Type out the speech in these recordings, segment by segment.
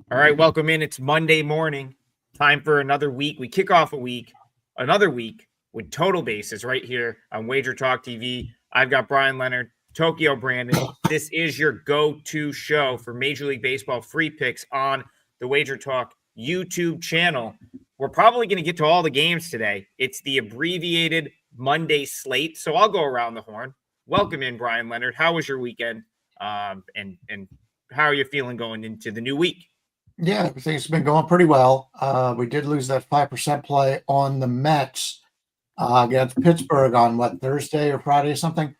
All right, welcome in. It's Monday morning. Time for another week. We kick off another week with total bases right here on Wager Talk TV. I've got Bryan, Leonard, Tokyo Brandon. This is your go-to show for Major League Baseball free picks on the Wager Talk YouTube channel. We're probably going to get to all the games today. It's the abbreviated Monday slate, so I'll go around the horn. Welcome in, Bryan, Leonard. How was your weekend? And how are you feeling going into the new week? Yeah, everything's been going pretty well. We did lose that 5% play on the Mets against Pittsburgh on Thursday or Friday or something.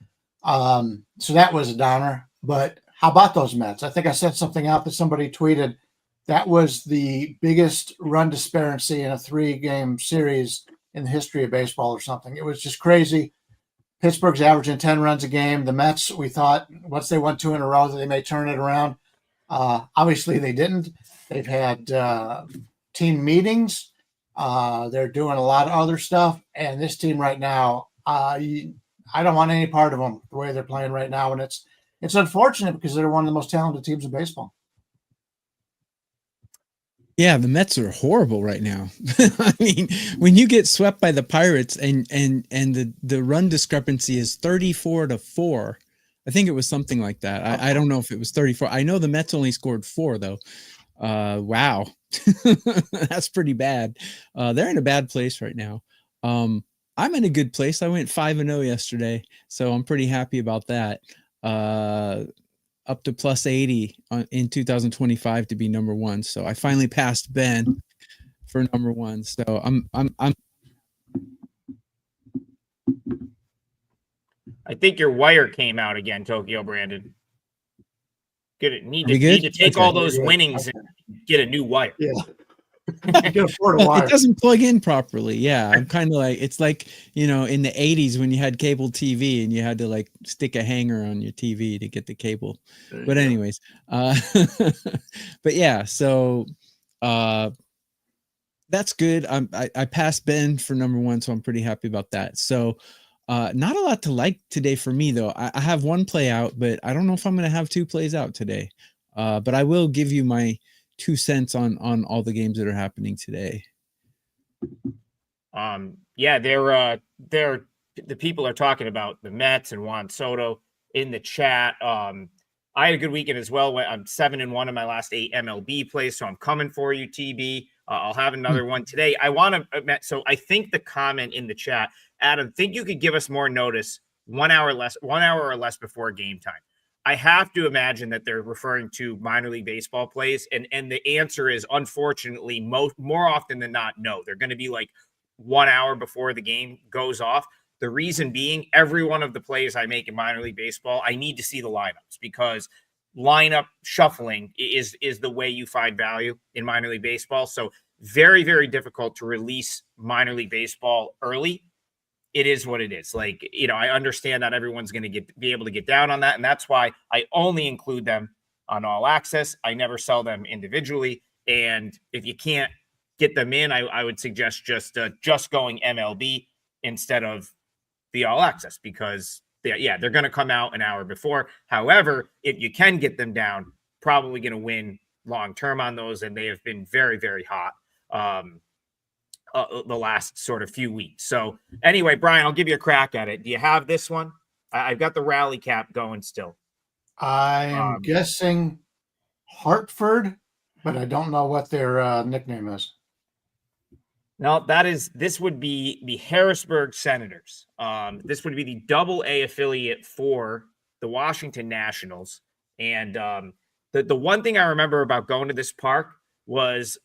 So that was a downer. But how about those Mets? I think I sent something out that somebody tweeted. That was the biggest run disparity in a 3-game series in the history of baseball or something. It was just crazy. Pittsburgh's averaging 10 runs a game. The Mets, we thought once they won 2 in a row that they may turn it around. Obviously, they didn't. They've had team meetings. They're doing a lot of other stuff. And this team right now, I don't want any part of them the way they're playing right now. And it's unfortunate because they're one of the most talented teams in baseball. Yeah, the Mets are horrible right now. I mean, when you get swept by the Pirates and the run discrepancy is 34-4. I think it was something like that. I don't know if it was 34. I know the Mets only scored 4 though. Wow. That's pretty bad. They're in a bad place right now. I'm in a good place. I went 5-0 yesterday, so I'm pretty happy about that. Up to plus 80 in 2025 to be number 1. So I finally passed Ben for number 1. So I'm I think your wire came out again, Tokyo Brandon. Need to take all those winnings and get a new wire. Yeah. You can afford a wire. It doesn't plug in properly. Yeah. I'm kind of like, it's like, in the 80s when you had cable TV and you had to like stick a hanger on your TV to get the cable. But anyways, but yeah, so that's good. I passed Ben for number 1, so I'm pretty happy about that. So not a lot to like today for me though. I have 1 play out, but I don't know if I'm going to have 2 plays out today. But I will give you my 2 cents on all the games that are happening today. Yeah, they're the people are talking about the Mets and Juan Soto in the chat. I had a good weekend as well. I'm 7-1 in my last 8 MLB plays, so I'm coming for you, TB. I'll have another one today. So I think the comment in the chat, Adam, think you could give us more notice 1 hour or less before game time. I have to imagine that they're referring to minor league baseball plays, and the answer is unfortunately more often than not, no. They're going to be like 1 hour before the game goes off. The reason being, every one of the plays I make in minor league baseball, I need to see the lineups because lineup shuffling is the way you find value in minor league baseball. So very, very difficult to release minor league baseball early. It is what it is. Like, I understand that everyone's going to be able to get down on that. And that's why I only include them on All Access. I never sell them individually. And if you can't get them in, I would suggest just going MLB instead of the All Access because they're going to come out an hour before. However, if you can get them down, probably going to win long-term on those. And they have been very, very hot. The last sort of few weeks. So anyway, Bryan, I'll give you a crack at it. Do you have this one? I've got the rally cap going still. I'm guessing Hartford, but I don't know what their nickname is. No, this would be the Harrisburg Senators. This would be the Double-A affiliate for the Washington Nationals. And the one thing I remember about going to this park was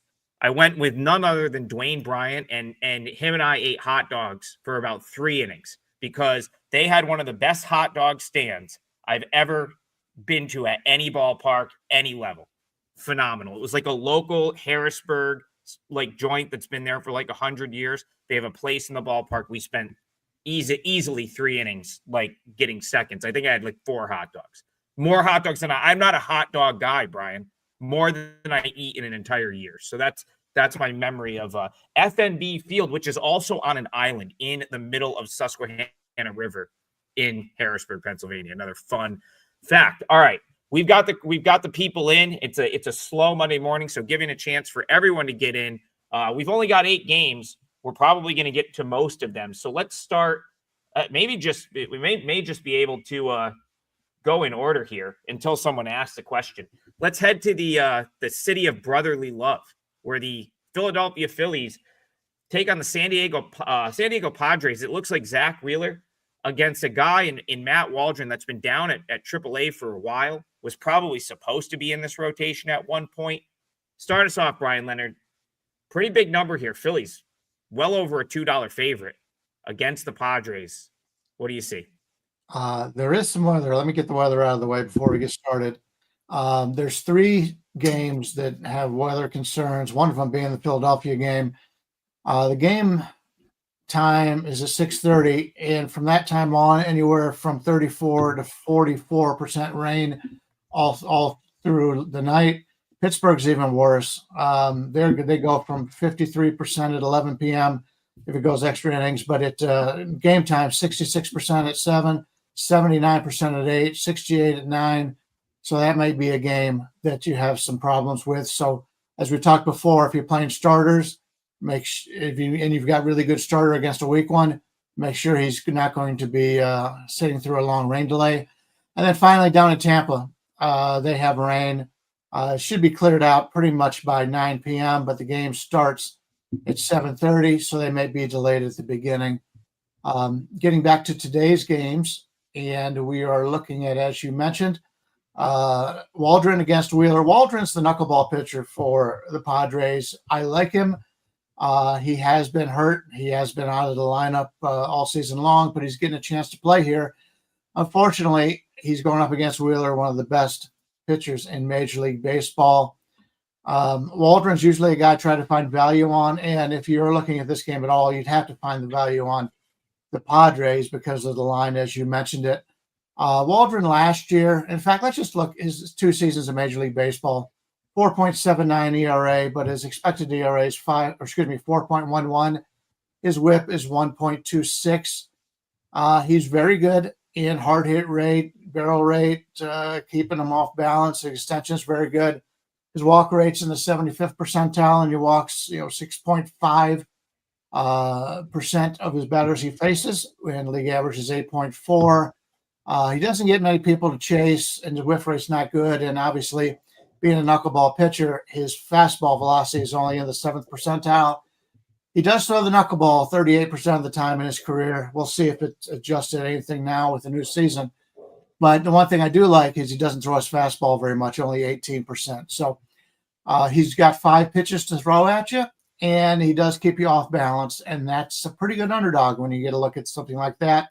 I went with none other than Dwayne Bryant, and him and I ate hot dogs for about 3 innings because they had one of the best hot dog stands I've ever been to at any ballpark, any level. Phenomenal. It was like a local Harrisburg like joint that's been there for like 100 years. They have a place in the ballpark. We spent easily 3 innings like getting seconds. I think I had like 4 hot dogs. More hot dogs than I'm not a hot dog guy, Bryan. More than I eat in an entire year. So that's my memory of FNB Field, which is also on an island in the middle of Susquehanna River in Harrisburg, Pennsylvania. Another fun fact. All right. we've got the people in. It's a slow Monday morning, so giving a chance for everyone to get in. We've only got 8 games. We're probably going to get to most of them. So let's start. We may just be able to go in order here until someone asks the question. Let's head to the city of brotherly love, where the Philadelphia Phillies take on the San Diego Padres. It looks like Zach Wheeler against a guy in Matt Waldron that's been down at AAA for a while, was probably supposed to be in this rotation at one point. Start us off, Bryan Leonard. Pretty big number here. Phillies, well over a $2 favorite against the Padres. What do you see? There is some weather. Let me get the weather out of the way before we get started. There's 3 games that have weather concerns, one of them being the Philadelphia game. The game time is at 6:30, and from that time on, anywhere from 34 to 44% rain all through the night. Pittsburgh's even worse. They go from 53% at 11 p.m. if it goes extra innings, but at game time, 66% at 7, 79% at 8, 68 at 9. So that may be a game that you have some problems with. So as we talked before, if you're playing starters, you've got really good starter against a weak one, make sure he's not going to be sitting through a long rain delay. And then finally down in Tampa, they have rain. It should be cleared out pretty much by 9 p.m., but the game starts at 7:30, so they may be delayed at the beginning. Getting back to today's games, and we are looking at, as you mentioned, Waldron against Wheeler. Waldron's the knuckleball pitcher for the Padres. I like him. He has been hurt. He has been out of the lineup all season long, but he's getting a chance to play here. Unfortunately, he's going up against Wheeler, one of the best pitchers in Major League Baseball. Waldron's usually a guy I try to find value on, and if you're looking at this game at all, you'd have to find the value on the Padres because of the line, as you mentioned it. Waldron last year, in fact, let's just look his 2 seasons of Major League Baseball, 4.79 ERA, but his expected ERA is 4.11. His WHIP is 1.26. He's very good in hard hit rate, barrel rate, keeping him off balance. His extension is very good. His walk rate's in the 75th percentile, and he walks 6.5% of his batters he faces, and league average is 8.4. He doesn't get many people to chase, and the whiff rate's not good. And obviously, being a knuckleball pitcher, his fastball velocity is only in the 7th percentile. He does throw the knuckleball 38% of the time in his career. We'll see if it's adjusted anything now with the new season. But the one thing I do like is he doesn't throw his fastball very much, only 18%. So he's got 5 pitches to throw at you, and he does keep you off balance. And that's a pretty good underdog when you get a look at something like that.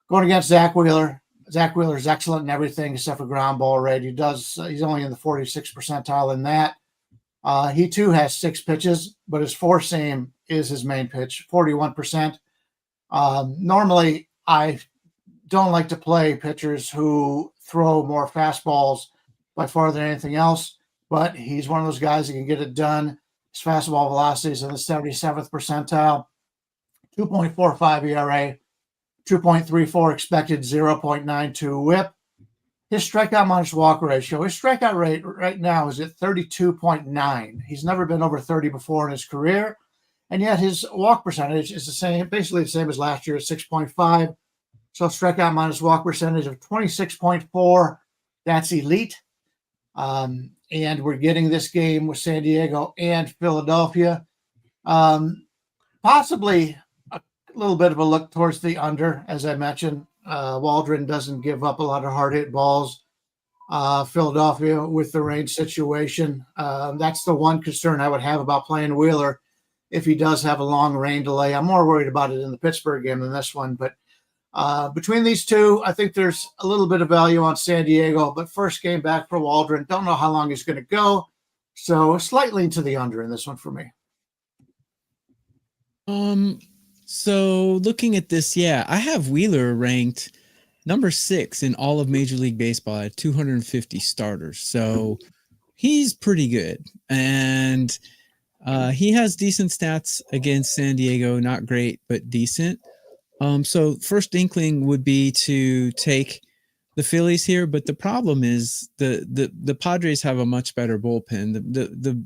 Going against Zach Wheeler. Zach Wheeler is excellent in everything except for ground ball rate. He's only in the 46th percentile in that. He too has 6 pitches, but his 4-seam is his main pitch, 41%. Normally, I don't like to play pitchers who throw more fastballs by far than anything else, but he's one of those guys that can get it done. His fastball velocity is in the 77th percentile, 2.45 ERA, 2.34 expected, 0.92 WHIP. His strikeout minus walk ratio, his strikeout rate right now is at 32.9. He's never been over 30 before in his career, and yet his walk percentage is basically the same as last year at 6.5. So strikeout minus walk percentage of 26.4. That's elite. And we're getting this game with San Diego and Philadelphia. Possibly a little bit of a look towards the under, as I mentioned. Waldron doesn't give up a lot of hard hit balls. Philadelphia with the rain situation. That's the one concern I would have about playing Wheeler if he does have a long rain delay. I'm more worried about it in the Pittsburgh game than this one. But between these two, I think there's a little bit of value on San Diego. But first game back for Waldron. Don't know how long he's going to go. So slightly to the under in this one for me. So looking at this, I have Wheeler ranked number 6 in all of Major League Baseball at 250 starters. So he's pretty good. And he has decent stats against San Diego, not great, but decent. So first inkling would be to take the Phillies here, but the problem is the Padres have a much better bullpen. The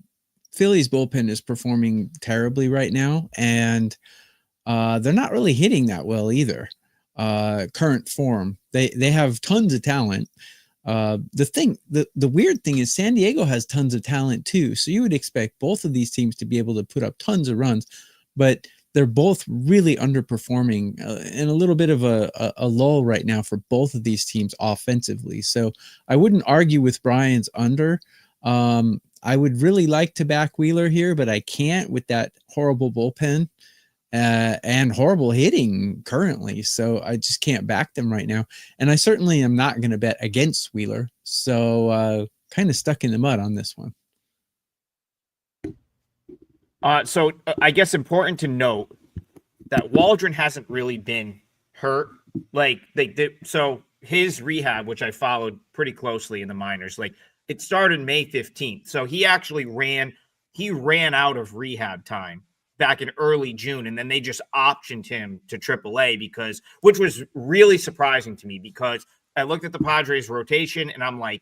Phillies bullpen is performing terribly right now, and they're not really hitting that well either. Current form, they have tons of talent. The weird thing is San Diego has tons of talent too. So you would expect both of these teams to be able to put up tons of runs, but they're both really underperforming and a little bit of a lull right now for both of these teams offensively. So I wouldn't argue with Bryan's under. I would really like to back Wheeler here, but I can't with that horrible bullpen and horrible hitting currently. So I just can't back them right now. And I certainly am not going to bet against Wheeler. So kind of stuck in the mud on this one. So I guess important to note that Waldron hasn't really been hurt. So his rehab, which I followed pretty closely in the minors, like it started May 15th. So he actually ran out of rehab time back in early June. And then they just optioned him to AAA which was really surprising to me because I looked at the Padres rotation and I'm like,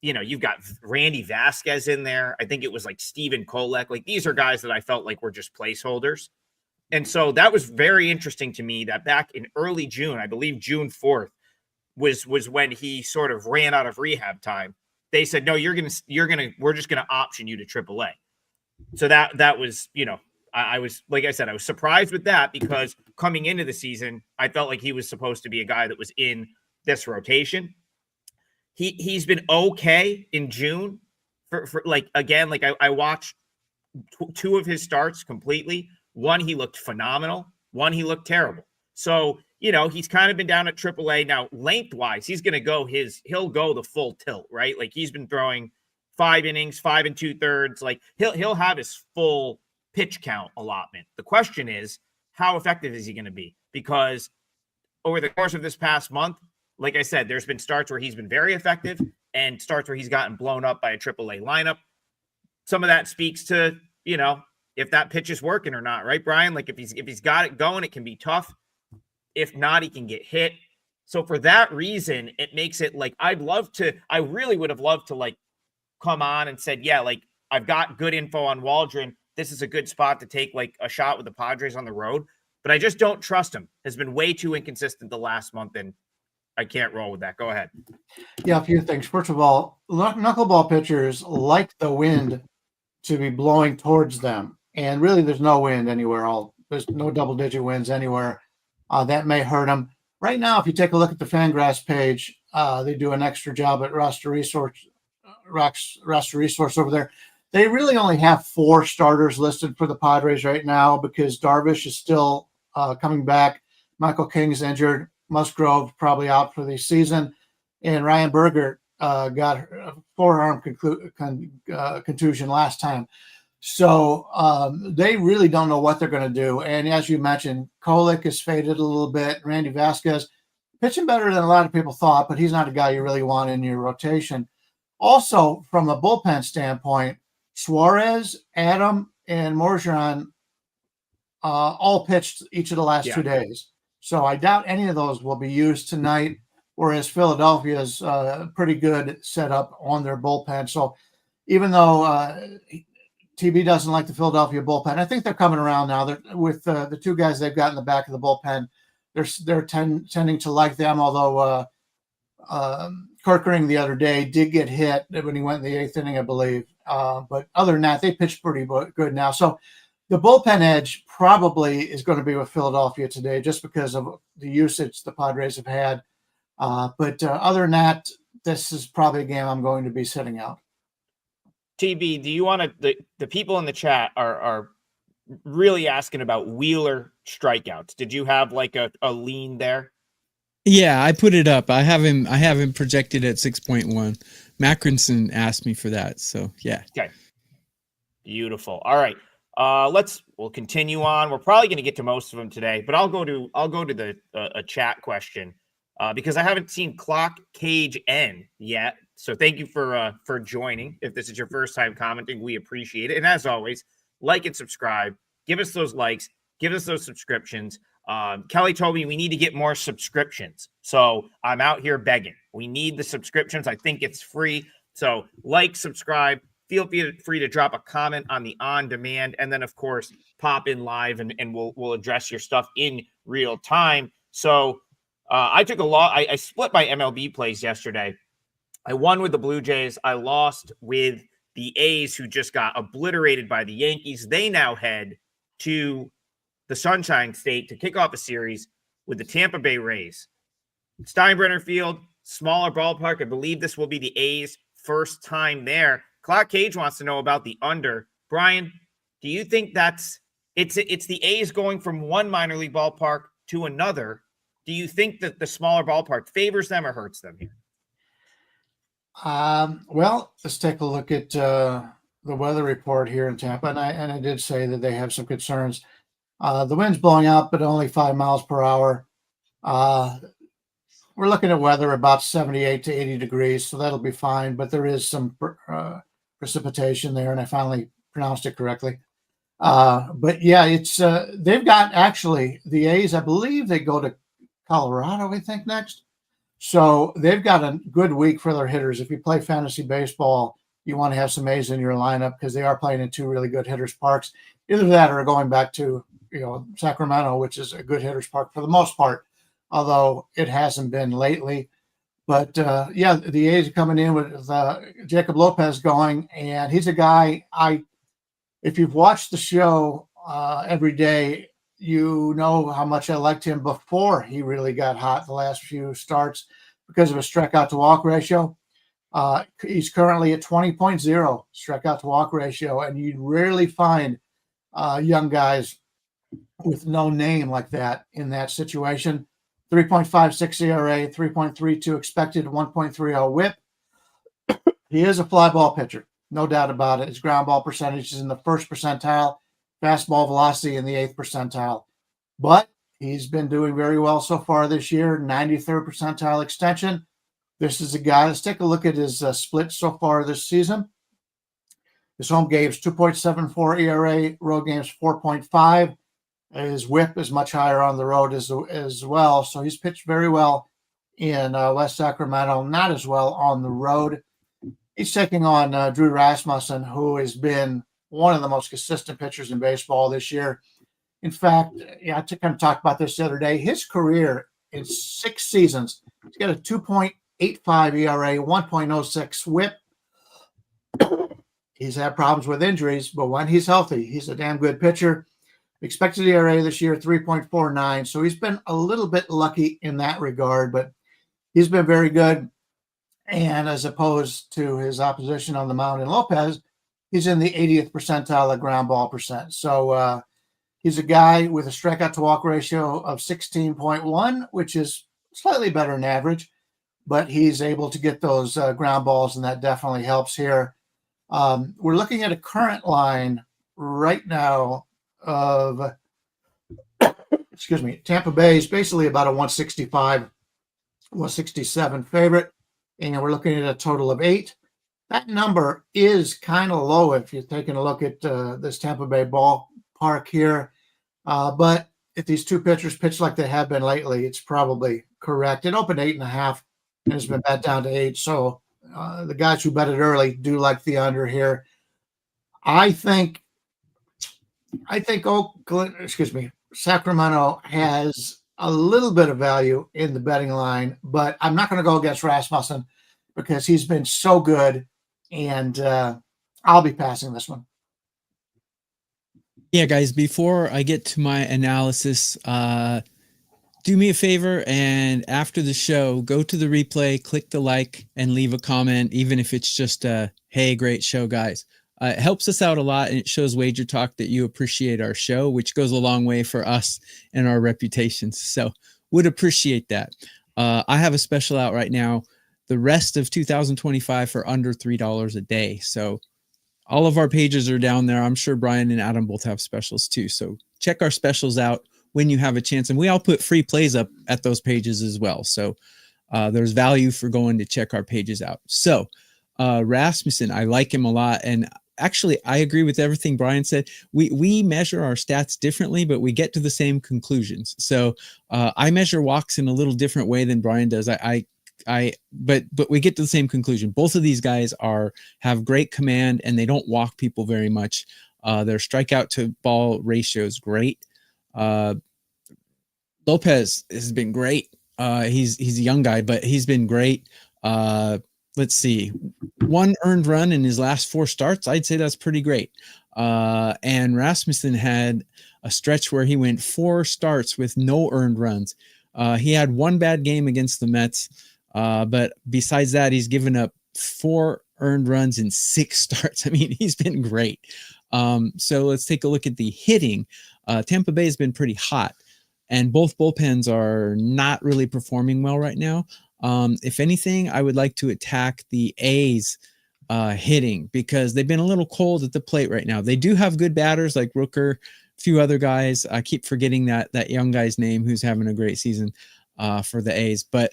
you've got Randy Vasquez in there. I think it was like Steven Kolek. Like these are guys that I felt like were just placeholders. And so that was very interesting to me that back in early June, I believe June 4th was when he sort of ran out of rehab time. They said, no, we're just going to option you to AAA. So that was, I was, like I said, I was surprised with that because coming into the season, I felt like he was supposed to be a guy that was in this rotation. He's been okay in June for like, again, like I watched two of his starts completely. One, he looked phenomenal. One, he looked terrible. So, he's kind of been down at AAA. Now, lengthwise, he'll go the full tilt, right? Like he's been throwing 5 innings, 5 2/3. Like he'll have his full pitch count allotment. The question is, how effective is he going to be? Because over the course of this past month, like I said, there's been starts where he's been very effective and starts where he's gotten blown up by a AAA lineup. Some of that speaks to, if that pitch is working or not, right, Bryan? Like if he's got it going, it can be tough. If not, he can get hit. So for that reason, it makes it like I really would have loved to like come on and said, yeah, like I've got good info on Waldron. This is a good spot to take like a shot with the Padres on the road, but I just don't trust him. Has been way too inconsistent the last month, and I can't roll with that. Go ahead. Yeah, a few things. First of all, knuckleball pitchers like the wind to be blowing towards them, and really there's no wind anywhere. There's no double-digit winds anywhere. That may hurt them. Right now, if you take a look at the Fangraphs page, they do an extra job at roster resource over there. They really only have 4 starters listed for the Padres right now because Darvish is still coming back. Michael King's injured. Musgrove probably out for the season. And Ryan Berger got a forearm contusion last time. So they really don't know what they're going to do. And as you mentioned, Kolek has faded a little bit. Randy Vasquez pitching better than a lot of people thought, but he's not a guy you really want in your rotation. Also, from a bullpen standpoint, Suarez, Adam, and Morgeron all pitched each of the last 2 days. So I doubt any of those will be used tonight, whereas Philadelphia's pretty good setup on their bullpen. So even though TB doesn't like the Philadelphia bullpen, I think they're coming around now. With the 2 guys they've got in the back of the bullpen, they're tending to like them, although Corkering the other day did get hit when he went in the 8th inning, I believe. But other than that, they pitched pretty good now. So the bullpen edge probably is going to be with Philadelphia today just because of the usage the Padres have had. But other than that, this is probably a game I'm going to be sitting out. TB, do you want to – the people in the chat are really asking about Wheeler strikeouts. Did you have like a lean there? Yeah, I put it up. I have him projected at 6.1. Mackinson asked me for that, so yeah. Okay. Beautiful. All right. We'll continue on. We're probably going to get to most of them today, but I'll go to the a chat question because I haven't seen Clock Cage N yet. So thank you for joining. If this is your first time commenting, we appreciate it. And as always, like and subscribe. Give us those likes. Give us those subscriptions. Kelly told me we need to get more subscriptions. So I'm out here begging. We need the subscriptions. I think it's free. So like, subscribe, feel free to drop a comment on the on demand. And then of course, pop in live and we'll address your stuff in real time. So I took a lot. I split my MLB plays yesterday. I won with the Blue Jays. I lost with the A's, who just got obliterated by the Yankees. They now head to the Sunshine State to kick off a series with the Tampa Bay Rays. Steinbrenner Field, smaller ballpark. I believe this will be the A's first time there. Clark Cage wants to know about the under. Bryan, do you think it's the A's going from one minor league ballpark to another? Do you think that the smaller ballpark favors them or hurts them here? Well, let's take a look at the weather report here in Tampa, and I did say that they have some concerns. The wind's blowing out, but only 5 miles per hour. We're looking at weather about 78 to 80 degrees, so that'll be fine. But there is some precipitation there, and I finally pronounced it correctly. But yeah, it's they've got actually the A's. I believe they go to Colorado, I think, next. So they've got a good week for their hitters. If you play fantasy baseball, you want to have some A's in your lineup because they are playing in two really good hitters parks. Either that or going back to Sacramento, which is a good hitters park for the most part, although it hasn't been lately. But yeah, the A's are coming in with Jacob Lopez going, and he's a guy if you've watched the show every day, you know how much I liked him before he really got hot the last few starts because of his strikeout to walk ratio. He's currently at 20.0 strikeout to walk ratio, and you rarely find young guys with no name like that in that situation. 3.56 ERA, 3.32 expected, 1.30 whip. He is a fly ball pitcher, no doubt about it. His ground ball percentage is in the first percentile, fastball velocity in the 8th percentile. But he's been doing very well so far this year, 93rd percentile extension. This is a guy, let's take a look at his split so far this season. His home games, 2.74 ERA, road games, 4.5. His whip is much higher on the road as well. So he's pitched very well in West Sacramento, not as well on the road. He's taking on Drew Rasmussen, who has been one of the most consistent pitchers in baseball this year. In fact, I kind of talked about this the other day. His career in 6 seasons, he's got a 2.85 ERA, 1.06 whip. He's had problems with injuries, but when he's healthy, he's a damn good pitcher. Expected ERA this year, 3.49. So he's been a little bit lucky in that regard, but he's been very good. And as opposed to his opposition on the mound in Lopez, he's in the 80th percentile of ground ball percent. So he's a guy with a strikeout to walk ratio of 16.1, which is slightly better than average, but he's able to get those ground balls, and that definitely helps here. We're looking at a current line right now of, Tampa Bay is basically about a 165, 167 favorite, and we're looking at a total of 8. That number is kind of low if you're taking a look at this Tampa Bay ballpark here. But if these two pitchers pitch like they have been lately, it's probably correct. It opened 8.5 and has been bet down to 8. So the guys who bet it early do like the under here. I think Sacramento has a little bit of value in the betting line, but I'm not going to go against Rasmussen because he's been so good, and I'll be passing this one. Yeah, guys, before I get to my analysis, do me a favor, and after the show, go to the replay, click the like, and leave a comment, even if it's just a, hey, great show, guys. It helps us out a lot, and it shows Wager Talk that you appreciate our show, which goes a long way for us and our reputations. So would appreciate that. I have a special out right now, the rest of 2025 for under $3 a day. So all of our pages are down there. I'm sure Bryan and Adam both have specials too. So check our specials out when you have a chance. And we all put free plays up at those pages as well. So there's value for going to check our pages out. So Rasmussen, I like him a lot. And actually, I agree with everything Bryan said. We measure our stats differently, but we get to the same conclusions. So I measure walks in a little different way than Bryan does. But we get to the same conclusion. Both of these guys have great command, and they don't walk people very much. Their strikeout to ball ratio is great. Lopez has been great. He's a young guy, but he's been great. Let's see, 1 earned run in his last 4 starts. I'd say that's pretty great. And Rasmussen had a stretch where he went 4 starts with no earned runs. He had 1 bad game against the Mets. But besides that, he's given up 4 earned runs in 6 starts. I mean, he's been great. So let's take a look at the hitting. Tampa Bay has been pretty hot, and both bullpens are not really performing well right now. If anything, I would like to attack the A's hitting, because they've been a little cold at the plate right now. They do have good batters like Rooker, a few other guys. I keep forgetting that young guy's name who's having a great season for the A's, but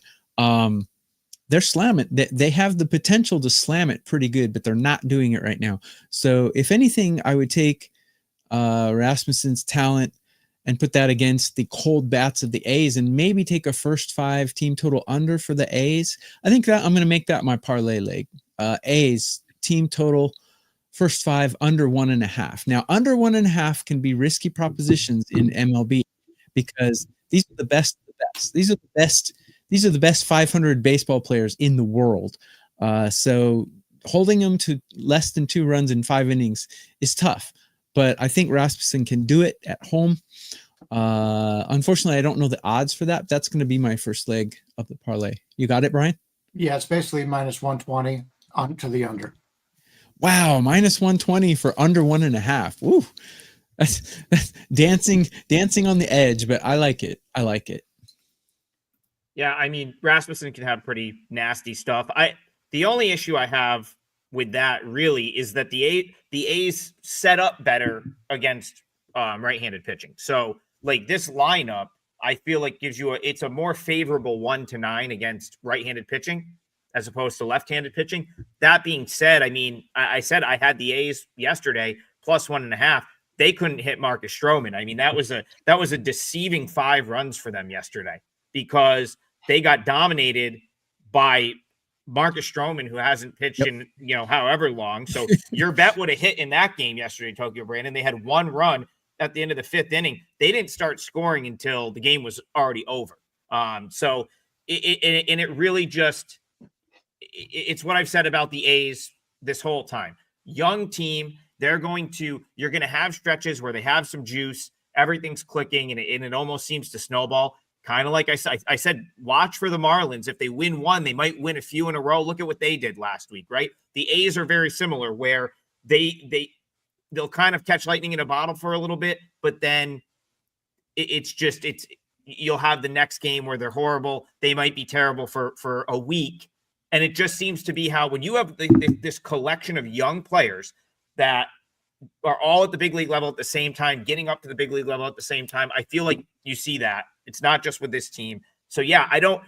they're slamming. They have the potential to slam it pretty good, but they're not doing it right now. So if anything, I would take Rasmussen's talent and put that against the cold bats of the A's, and maybe take a first 5 team total under for the A's. I think that I'm going to make that my parlay leg. A's team total first 5 under 1.5. Now, under 1.5 can be risky propositions in MLB, because these are the best of the best. These are the best 500 baseball players in the world. So holding them to less than 2 runs in 5 innings is tough. But I think Rasmussen can do it at home. Unfortunately, I don't know the odds for that. That's going to be my first leg of the parlay. You got it, Bryan? Yeah, it's basically minus 120 on to the under. Wow, minus 120 for under 1.5. Woo. That's dancing on the edge, but I like it. Yeah, I mean, Rasmussen can have pretty nasty stuff. The only issue I have with that really is that the A's set up better against right-handed pitching. So like this lineup, I feel like gives you it's a more favorable 1-9 against right-handed pitching as opposed to left-handed pitching. That being said, I mean, I said I had the A's yesterday plus 1.5. They couldn't hit Marcus Stroman. I mean, that was a deceiving 5 runs for them yesterday, because they got dominated by Marcus Stroman, who hasn't pitched in, however long. So your bet would have hit in that game yesterday, Tokyo Brandon. They had 1 run at the end of the 5th inning. They didn't start scoring until the game was already over. So it really just, it's what I've said about the A's this whole time. Young team, you're going to have stretches where they have some juice, everything's clicking, and it almost seems to snowball. Kind of like I said, watch for the Marlins. If they win 1, they might win a few in a row. Look at what they did last week, right? The A's are very similar, where they'll kind of catch lightning in a bottle for a little bit, but then you'll have the next game where they're horrible. They might be terrible for a week. And it just seems to be how, when you have this collection of young players that are all at the big league level at the same time, getting up to the big league level at the same time, I feel like you see that. It's not just with this team. So yeah, I don't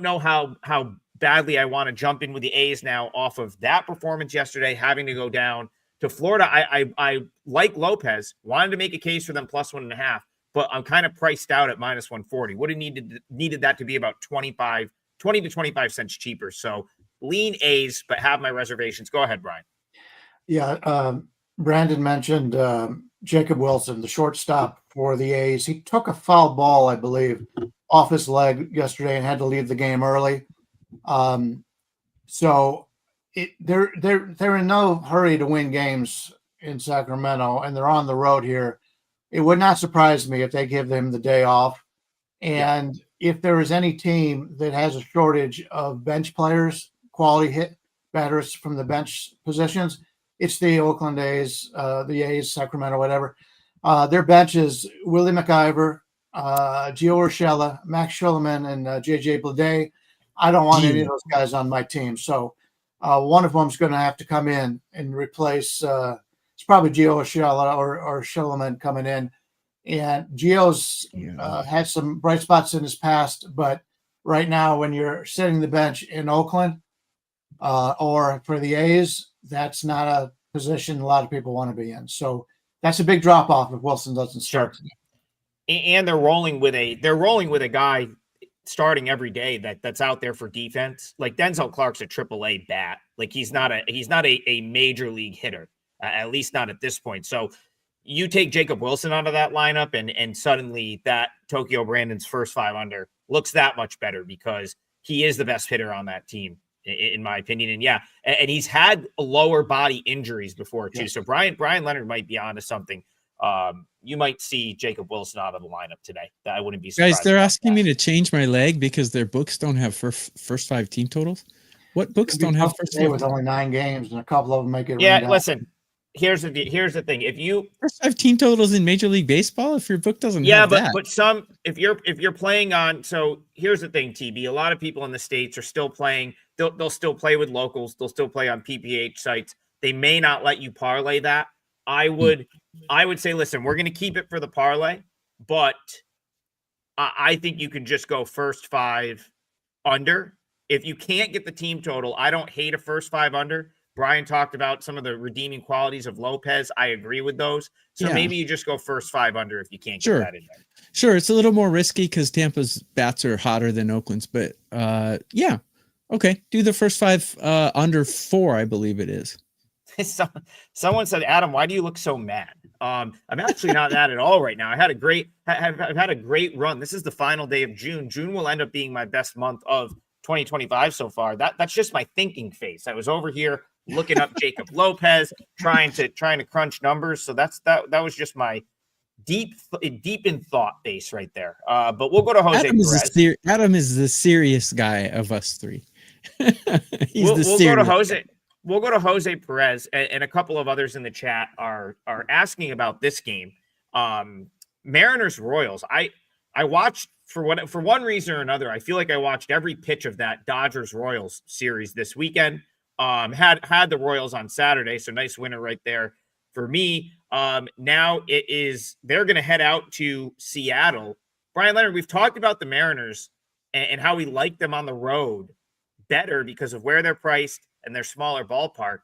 know how badly I want to jump in with the A's now off of that performance yesterday, having to go down to Florida. I like Lopez, wanted to make a case for them plus 1.5, but I'm kind of priced out at minus 140. Would have needed that to be about 20 to 25 cents cheaper. So lean A's, but have my reservations. Go ahead, Bryan. Yeah, Brandon mentioned Jacob Wilson, the shortstop for the A's. He took a foul ball, I believe, off his leg yesterday and had to leave the game early. So they're in no hurry to win games in Sacramento, and they're on the road here. It would not surprise me if they give them the day off. And if there is any team that has a shortage of bench players, quality hit batters from the bench positions, it's the Oakland A's, the A's, Sacramento, whatever. Their bench is Willie McIver, Gio Urshela, Max Schulman, and J.J. Bleday. I don't want any of those guys on my team. So one of them is going to have to come in and replace it's probably Gio Urshela or Schulman coming in. And Gio's had some bright spots in his past, but right now when you're sitting the bench in Oakland or for the A's, that's not position a lot of people want to be in. So that's a big drop off if Wilson doesn't start. Sure. And they're rolling with a guy starting every day that's out there for defense. Like Denzel Clark's a AAA bat. Like he's not a major league hitter, at least not at this point. So you take Jacob Wilson out of that lineup, and suddenly that Tokyo Brandon's first 5 under looks that much better because he is the best hitter on that team, in my opinion. And yeah, and he's had lower body injuries before too. So Bryan Leonard might be onto something. You might see Jacob Wilson out of the lineup today. I wouldn't be surprised. Guys, they're asking me to change my leg because their books don't have first 5 team totals. What books don't have first 5? With only 9 games, and a couple of them make it. Yeah, listen. Here's the thing. If you first 5 team totals in Major League Baseball, if your book doesn't have that. but some if you're playing on. So here's the thing, TB. A lot of people in the States are still playing. They'll still play with locals. They'll still play on PPH sites. They may not let you parlay that. I would say, listen, we're going to keep it for the parlay, but I think you can just go first 5 under. If you can't get the team total, I don't hate a first 5 under. Bryan talked about some of the redeeming qualities of Lopez. I agree with those. So maybe you just go first 5 under if you can't get that in there. Sure. It's a little more risky because Tampa's bats are hotter than Oakland's, but yeah. Okay. Do the first 5 under 4, I believe it is. Someone said, Adam, why do you look so mad? I'm actually not mad at all right now. I've had a great run. This is the final day of June. June will end up being my best month of 2025 so far. That's just my thinking face. I was over here looking up Jacob Lopez, trying to crunch numbers. So that was just my deep in thought base right there. But we'll go to Jose Perez. Adam is the serious guy of us 3. We'll go to Jose Perez, and a couple of others in the chat are asking about this game. Mariners Royals. I watched for one reason or another. I feel like I watched every pitch of that Dodgers Royals series this weekend. Had the Royals on Saturday, so nice winner right there for me. Now they're going to head out to Seattle. Bryan Leonard, we've talked about the Mariners and how we like them on the road better because of where they're priced and their smaller ballpark.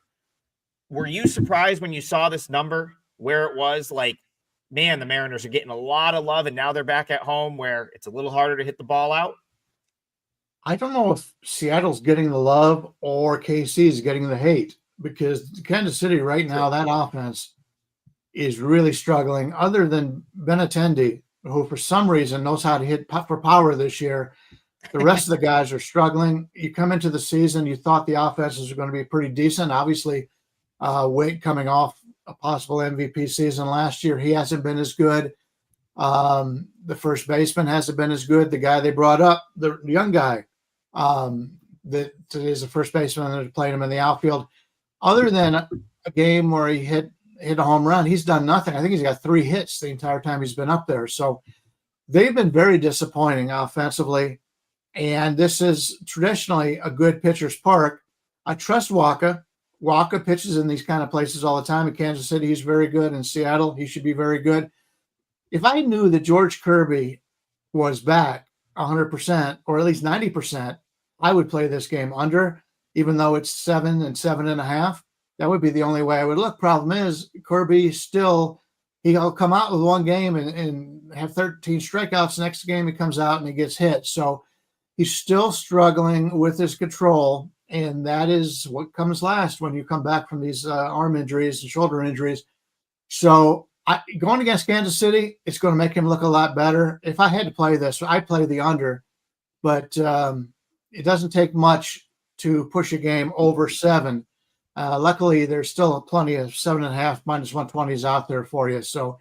Were you surprised when you saw this number where it was like, man, the Mariners are getting a lot of love and now they're back at home where it's a little harder to hit the ball out? I don't know if Seattle's getting the love or KC is getting the hate because Kansas City right now, that offense is really struggling other than Benintendi, who for some reason knows how to hit for power this year. The rest of the guys are struggling. You come into the season, you thought the offenses are going to be pretty decent. Obviously, Wade coming off a possible MVP season last year, he hasn't been as good. The first baseman hasn't been as good. The guy they brought up, the young guy, that is the first baseman that played him in the outfield. Other than a game where he hit a home run, he's done nothing. I think he's got 3 hits the entire time he's been up there. So they've been very disappointing offensively. And this is traditionally a good pitcher's park. I trust Waka. Waka pitches in these kind of places all the time. In Kansas City, he's very good. In Seattle, he should be very good. If I knew that George Kirby was back 100% or at least 90%, I would play this game under, even though it's 7 and 7.5. That would be the only way I would look. Problem is, Kirby still, he'll come out with one game and have 13 strikeouts. Next game, he comes out and he gets hit. So he's still struggling with his control, and that is what comes last when you come back from these arm injuries and shoulder injuries. So going against Kansas City, it's going to make him look a lot better. If I had to play this, I'd play the under, but it doesn't take much to push a game over 7. Luckily, there's still plenty of 7.5 minus 120s out there for you. So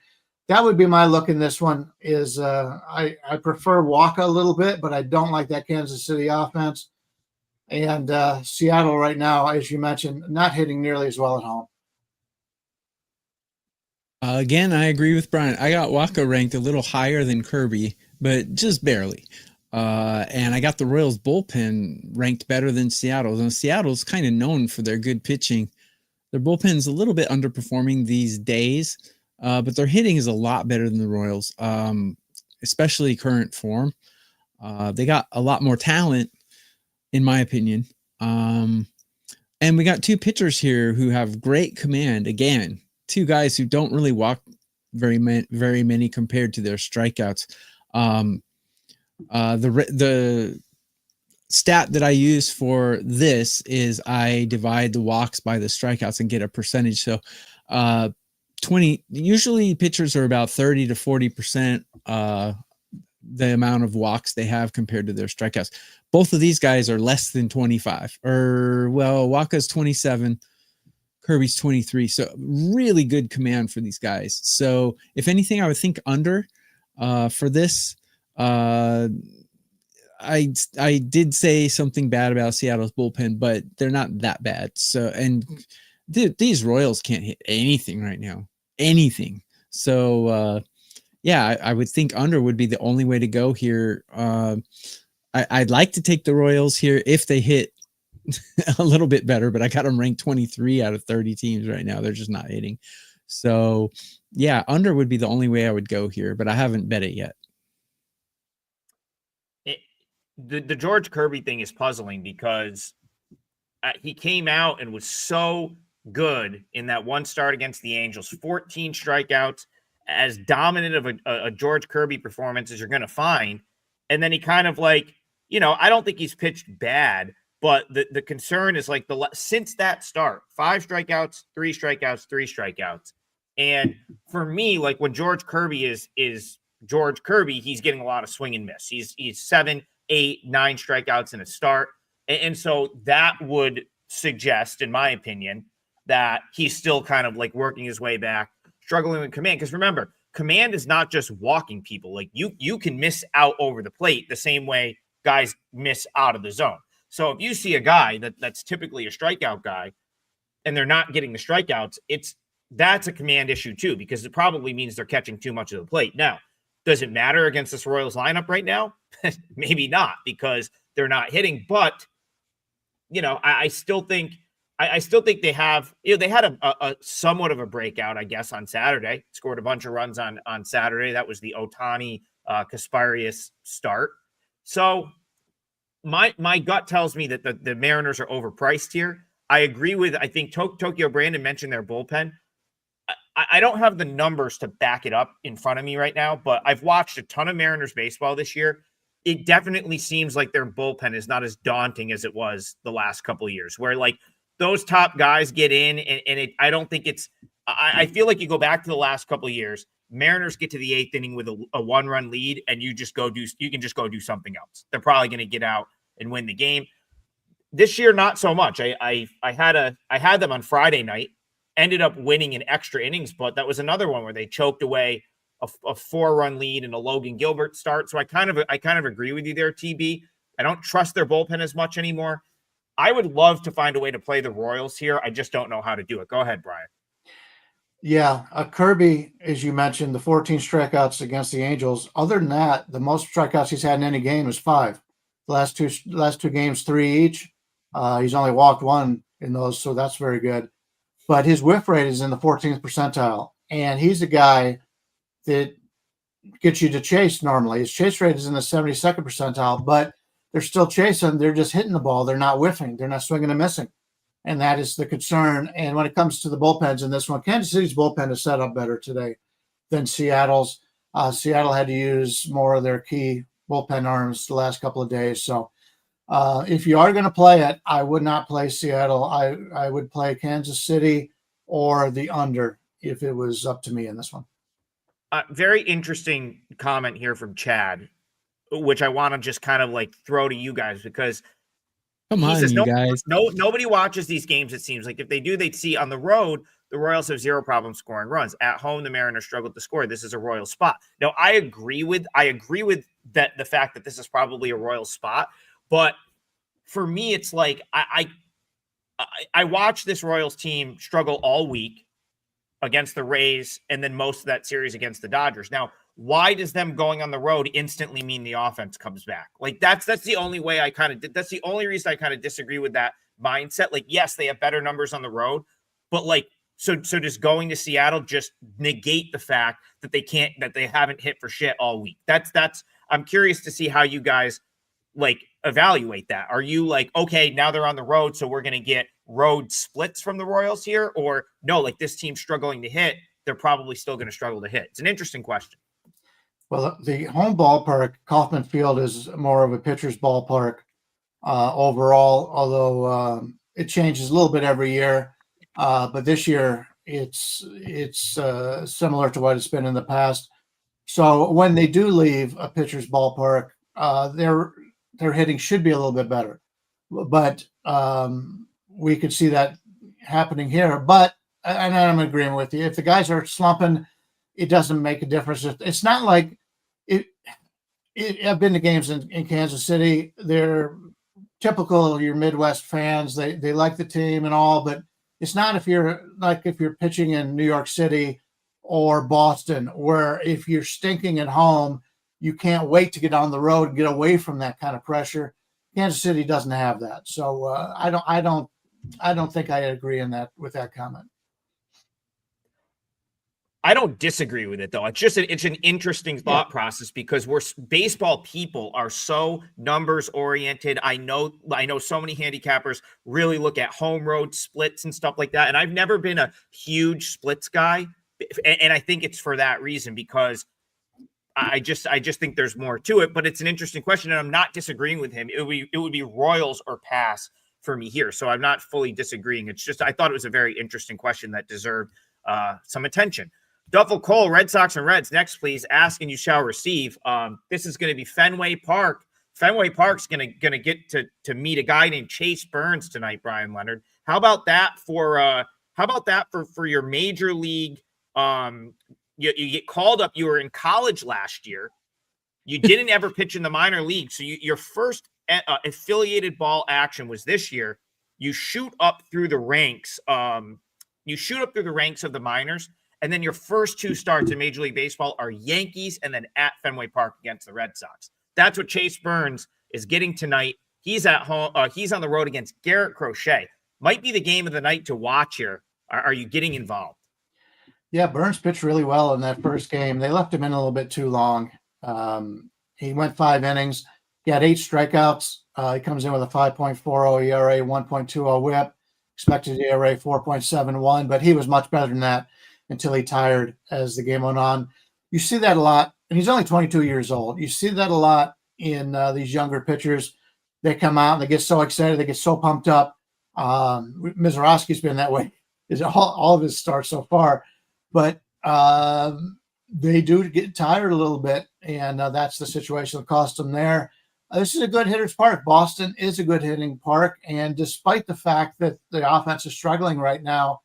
that would be my look in this one. Is I prefer Waka a little bit, but I don't like that Kansas City offense. And Seattle right now, as you mentioned, not hitting nearly as well at home. Again, I agree with Bryan. I got Waka ranked a little higher than Kirby, but just barely. And I got the Royals bullpen ranked better than Seattle's. And Seattle's kind of known for their good pitching. Their bullpen's a little bit underperforming these days, but their hitting is a lot better than the Royals, especially current form. They got a lot more talent, in my opinion. And we got two pitchers here who have great command. Again, two guys who don't really walk very many compared to their strikeouts. The stat that I use for this is I divide the walks by the strikeouts and get a percentage. So 20, usually pitchers are about 30 to 40% the amount of walks they have compared to their strikeouts. Both of these guys are less than 25, or well, Waka's 27, Kirby's 23. So really good command for these guys. So if anything, I would think under for this. I did say something bad about Seattle's bullpen, but they're not that bad. So, and these Royals can't hit anything right now, anything. So, yeah, I would think under would be the only way to go here. I'd like to take the Royals here if they hit a little bit better, but I got them ranked 23 out of 30 teams right now. They're just not hitting. So, yeah, under would be the only way I would go here, but I haven't bet it yet. The George Kirby thing is puzzling because he came out and was so good in that one start against the Angels, 14 strikeouts, as dominant of a George Kirby performance as you're going to find. And then he kind of like, I don't think he's pitched bad, but the concern is like since that start, 5 strikeouts, 3 strikeouts, 3 strikeouts. And for me, like when George Kirby is George Kirby, he's getting a lot of swing and miss. He's 7, 8, 9 strikeouts in a start. And so that would suggest, in my opinion, that he's still kind of like working his way back, struggling with command. Because remember, command is not just walking people. Like you can miss out over the plate the same way guys miss out of the zone. So if you see a guy that's typically a strikeout guy and they're not getting the strikeouts, that's a command issue too, because it probably means they're catching too much of the plate. Now, does it matter against this Royals lineup right now? Maybe not, because they're not hitting. But I still think they have. They had a somewhat of a breakout, I guess, on Saturday. Scored a bunch of runs on Saturday. That was the Ohtani Kasparius start. So my gut tells me that the Mariners are overpriced here. I agree with. I think Tokyo Brandon mentioned their bullpen. I don't have the numbers to back it up in front of me right now, but I've watched a ton of Mariners baseball this year. It definitely seems like their bullpen is not as daunting as it was the last couple of years, where like those top guys get in and I don't think it's, I feel like you go back to the last couple of years, Mariners get to the 8th inning with a 1-run lead and you can just go do something else. They're probably going to get out and win the game. This year, not so much. I had them on Friday night. Ended up winning in extra innings, but that was another one where they choked away a 4-run lead in a Logan Gilbert start. So I kind of agree with you there, TB. I don't trust their bullpen as much anymore. I would love to find a way to play the Royals here. I just don't know how to do it. Go ahead, Brian. Yeah, Kirby, as you mentioned, the 14 strikeouts against the Angels. Other than that, the most strikeouts he's had in any game is 5. The last two games, 3 each. He's only walked 1 in those, so that's very good. But his whiff rate is in the 14th percentile, and he's a guy that gets you to chase normally. His chase rate is in the 72nd percentile, but they're still chasing. They're just hitting the ball. They're not whiffing. They're not swinging and missing. And that is the concern. And when it comes to the bullpens in this one, Kansas City's bullpen is set up better today than Seattle's. Seattle had to use more of their key bullpen arms the last couple of days. So if you are going to play it, I would not play Seattle. I would play Kansas City or the under if it was up to me in this one. Very interesting comment here from Chad, which I want to just kind of like throw to you guys because come on, you guys. Nobody watches these games. It seems like if they do, they'd see on the road the Royals have 0 problem scoring runs. At home, the Mariners struggled to score. This is a Royal spot. Now, I agree with that the fact that this is probably a Royal spot. But for me, it's like I watched this Royals team struggle all week against the Rays and then most of that series against the Dodgers. Now, why does them going on the road instantly mean the offense comes back? Like that's the only way that's the only reason I kind of disagree with that mindset. Like, yes, they have better numbers on the road, but like, so just going to Seattle just negate the fact that they haven't hit for shit all week. I'm curious to see how you guys like evaluate that. Are you like, okay, now they're on the road, so we're going to get road splits from the Royals here, or no, like this team's struggling to hit, they're probably still going to struggle to hit? It's an interesting question. Well, the home ballpark, Kauffman Field, is more of a pitcher's ballpark overall, although it changes a little bit every year. But this year, it's similar to what it's been in the past. So when they do leave a pitcher's ballpark, their hitting should be a little bit better. But we could see that happening here. But, and I'm in agreement with you, if the guys are slumping, it doesn't make a difference. It's not like I've been to games in Kansas City. They're typical of your Midwest fans. They like the team and all, but it's not if you're pitching in New York City or Boston, where if you're stinking at home, you can't wait to get on the road and get away from that kind of pressure. Kansas City doesn't have that. So I don't think I agree with that comment. I don't disagree with it, though. It's an interesting thought process, because baseball people are so numbers oriented. I know so many handicappers really look at home road splits and stuff like that. And I've never been a huge splits guy. And I think it's for that reason, because I just think there's more to it, but it's an interesting question. And I'm not disagreeing with him. It would be Royals or pass for me here. So I'm not fully disagreeing. It's just, I thought it was a very interesting question that deserved some attention. Duffel Cole, Red Sox and Reds. Next, please. Ask and you shall receive. This is going to be Fenway Park. Fenway Park's going to get to meet a guy named Chase Burns tonight, Bryan Leonard. How about that for your major league? You get called up. You were in college last year. You didn't ever pitch in the minor league. So your first affiliated ball action was this year. You shoot up through the ranks. You shoot up through the ranks of the minors. And then your first two starts in Major League Baseball are Yankees and then at Fenway Park against the Red Sox. That's what Chase Burns is getting tonight. He's at home. He's on the road against Garrett Crochet. Might be the game of the night to watch here. Are you getting involved? Yeah, Burns pitched really well in that first game. They left him in a little bit too long. He went 5 innings. He had 8 strikeouts. He comes in with a 5.40 ERA, 1.20 WHIP, expected ERA 4.71, but he was much better than that until he tired as the game went on. You see that a lot, and he's only 22 years old. You see that a lot in these younger pitchers. They come out and they get so excited, they get so pumped up. Mizorowski's been that way all of his starts so far, but they do get tired a little bit, and that's the situation that cost them there. This is a good hitter's park. Boston is a good hitting park, and despite the fact that the offense is struggling right now,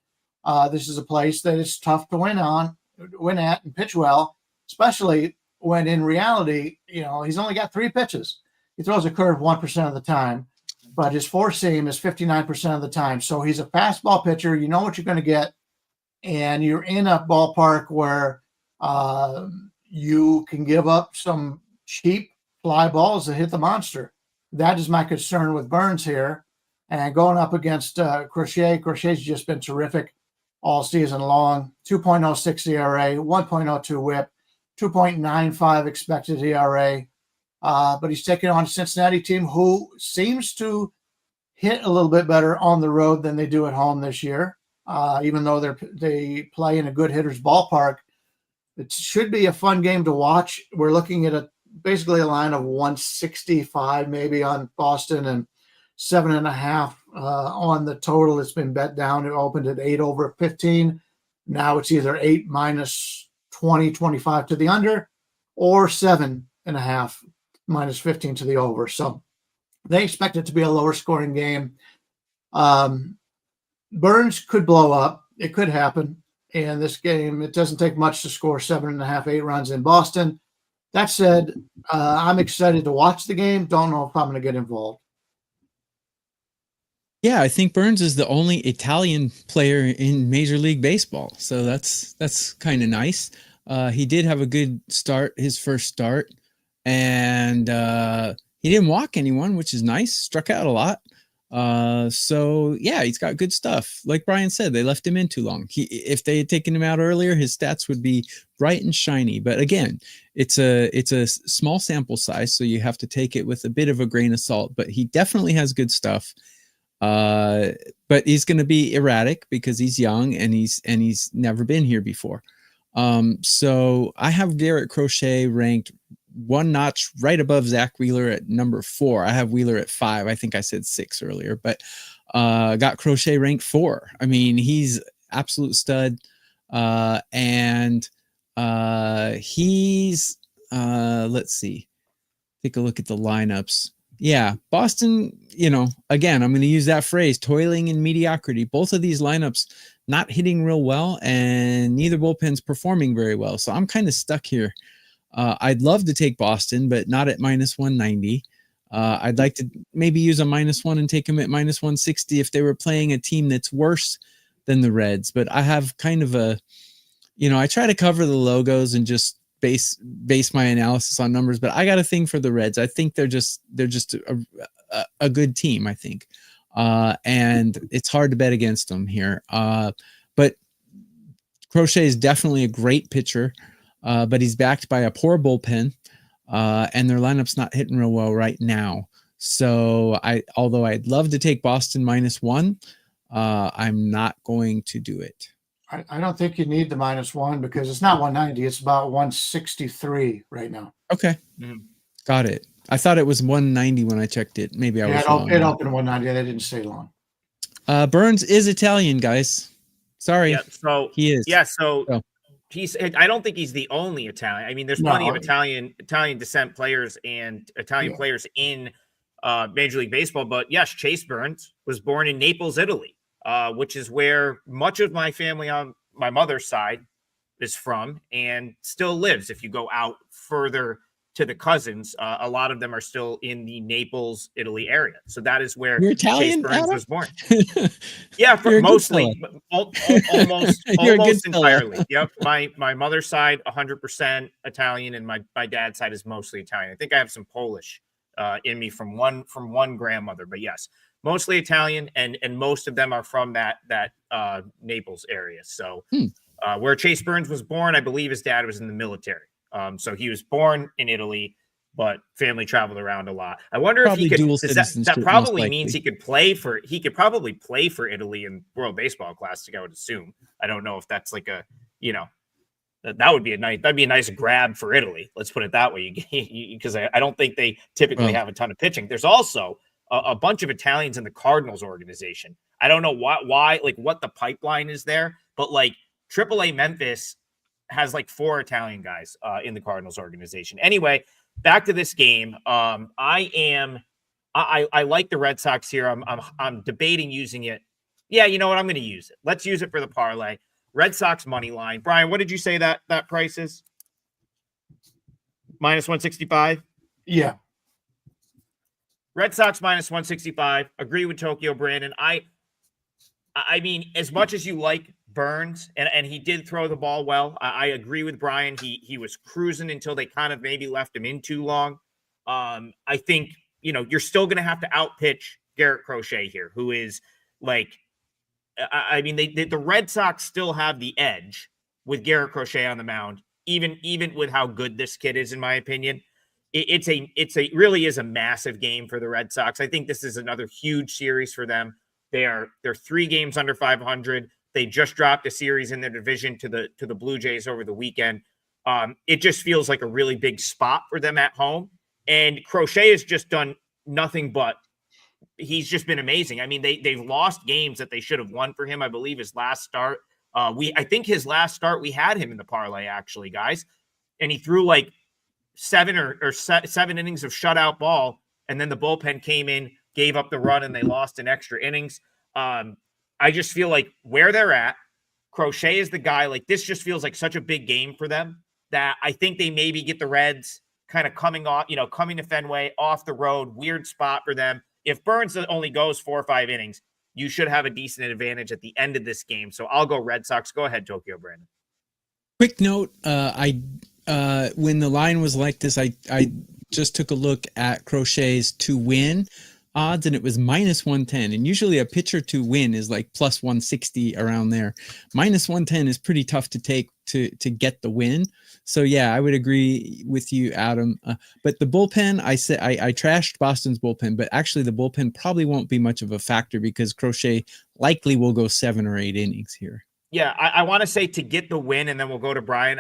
this is a place that is tough to win at and pitch well, especially when in reality, he's only got 3 pitches. He throws a curve 1% of the time, but his four seam is 59% of the time. So he's a fastball pitcher. You know what you're going to get, and you're in a ballpark where you can give up some cheap fly balls that hit the monster. That is my concern with Burns here. And going up against Crochet's just been terrific all season long. 2.06 ERA, 1.02 WHIP, 2.95 expected ERA. But he's taking on a Cincinnati team who seems to hit a little bit better on the road than they do at home this year. Even though they play in a good hitter's ballpark, it should be a fun game to watch. We're looking at basically a line of 165 maybe on Boston and 7.5 on the total. It's been bet down. It opened at 8 over 15. Now it's either 8 minus 20, 25 to the under, or 7.5 minus 15 to the over. So they expect it to be a lower scoring game. Burns could blow up. It could happen. And this game, it doesn't take much to score 7.5, 8 runs in Boston. That said, I'm excited to watch the game. Don't know if I'm going to get involved. Yeah, I think Burns is the only Italian player in Major League Baseball. So that's kind of nice. He did have a good start, his first start. And he didn't walk anyone, which is nice. Struck out a lot. So yeah, he's got good stuff. Like Bryan said, they left him in too long. If they had taken him out earlier, his stats would be bright and shiny. But again, it's a small sample size, so you have to take it with a bit of a grain of salt. But he definitely has good stuff. But he's going to be erratic because he's young and he's never been here before. So I have Garrett Crochet ranked one notch right above Zach Wheeler at number 4. I have Wheeler at 5. I think I said 6 earlier, but got Crochet ranked 4. I mean, he's absolute stud. And he's let's see, take a look at the lineups. Yeah, Boston, again, I'm going to use that phrase, toiling in mediocrity. Both of these lineups not hitting real well, and neither bullpen's performing very well. So I'm kind of stuck here. I'd love to take Boston, but not at minus 190. I'd like to maybe use a -1 and take them at minus 160 if they were playing a team that's worse than the Reds. But I have kind of I try to cover the logos and just base my analysis on numbers, but I got a thing for the Reds. I think they're just a good team, I think. And it's hard to bet against them here. But Crochet is definitely a great pitcher, but he's backed by a poor bullpen, and their lineup's not hitting real well right now. So although I'd love to take Boston -1, I'm not going to do it. I don't think you need the -1 because it's not 190. It's about 163 right now. Okay. Got it. I thought it was 190 when I checked it. Maybe I was wrong. It opened 190. They didn't stay long. Burns is Italian, guys. Sorry. Yeah, so he is. Yeah, so he's. I don't think he's the only Italian. I mean, there's plenty of Italian descent players and Italian players in Major League Baseball. But yes, Chase Burns was born in Naples, Italy, which is where much of my family on my mother's side is from and still lives. If you go out further to the cousins, a lot of them are still in the Naples, Italy area. So that is where Chase Burns was born. Yeah, mostly, almost entirely. Yep. My mother's side, 100% Italian, and my dad's side is mostly Italian. I think I have some Polish in me from one grandmother, but yes, mostly Italian, and most of them are from that Naples area. So where Chase Burns was born, I believe his dad was in the military. So he was born in Italy, but family traveled around a lot. I wonder if he could. That probably means he could probably play for Italy in World Baseball Classic, I would assume. I don't know if that's like a, that would be that'd be a nice grab for Italy. Let's put it that way, because I don't think they typically have a ton of pitching. There's also a bunch of Italians in the Cardinals organization. I don't know why, like what the pipeline is there, but like AAA Memphis has like 4 Italian guys in the Cardinals organization. Anyway, back to this game. I like the Red Sox here. I'm debating using it. Yeah, you know what? I'm going to use it. Let's use it for the parlay. Red Sox money line. Brian, what did you say that price is? -165? Yeah. Red Sox -165. Agree with Tokyo Brandon. I mean, as much as you like Burns, and he did throw the ball well, I agree with Brian. He was cruising until they kind of maybe left him in too long. I think, you're still going to have to outpitch Garrett Crochet here, who is like, I mean, the Red Sox still have the edge with Garrett Crochet on the mound, even with how good this kid is, in my opinion. It really is a massive game for the Red Sox. I think this is another huge series for them. They're 3 games under 500. They just dropped a series in their division to the Blue Jays over the weekend. It just feels like a really big spot for them at home. And Crochet has just done nothing but he's just been amazing. I mean, they've lost games that they should have won for him. I believe his last start. I think his last start, we had him in the parlay, actually, guys. And he threw like 7 innings of shutout ball. And then the bullpen came in, gave up the run, and they lost in extra innings. I just feel like where they're at, Crochet is the guy. Like, this just feels like such a big game for them that I think they maybe get the Reds kind of coming to Fenway off the road, weird spot for them. If Burns only goes 4 or 5 innings, you should have a decent advantage at the end of this game. So I'll go Red Sox. Go ahead, Tokyo Brandon. Quick note. When the line was like this, I just took a look at Crochet's to win odds and it was minus 110. And usually a pitcher to win is like plus 160 around there. Minus 110 is pretty tough to take to get the win. So yeah, I would agree with you, Adam. But the bullpen, I trashed Boston's bullpen, but actually the bullpen probably won't be much of a factor because Crochet likely will go 7 or 8 innings here. Yeah, I want to say to get the win, and then we'll go to Bryan.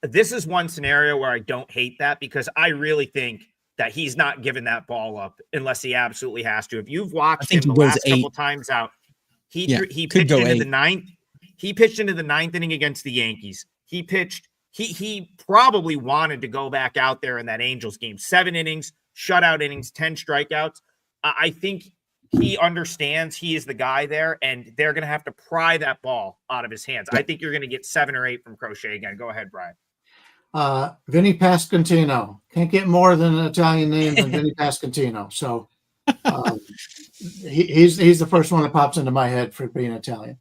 This is one scenario where I don't hate that because I really think that he's not giving that ball up unless he absolutely has to. If you've watched him the last couple times out, he pitched into the ninth. He pitched into the ninth inning against the Yankees. He probably wanted to go back out there in that Angels game. 7 innings, shutout innings, 10 strikeouts. I think he understands he is the guy there, and they're going to have to pry that ball out of his hands. I think you're going to get 7 or 8 from Crochet again. Go ahead, Bryan. Vinny Pasquantino. Can't get more than an Italian name than Vinny Pasquantino. So he's the first one that pops into my head for being Italian.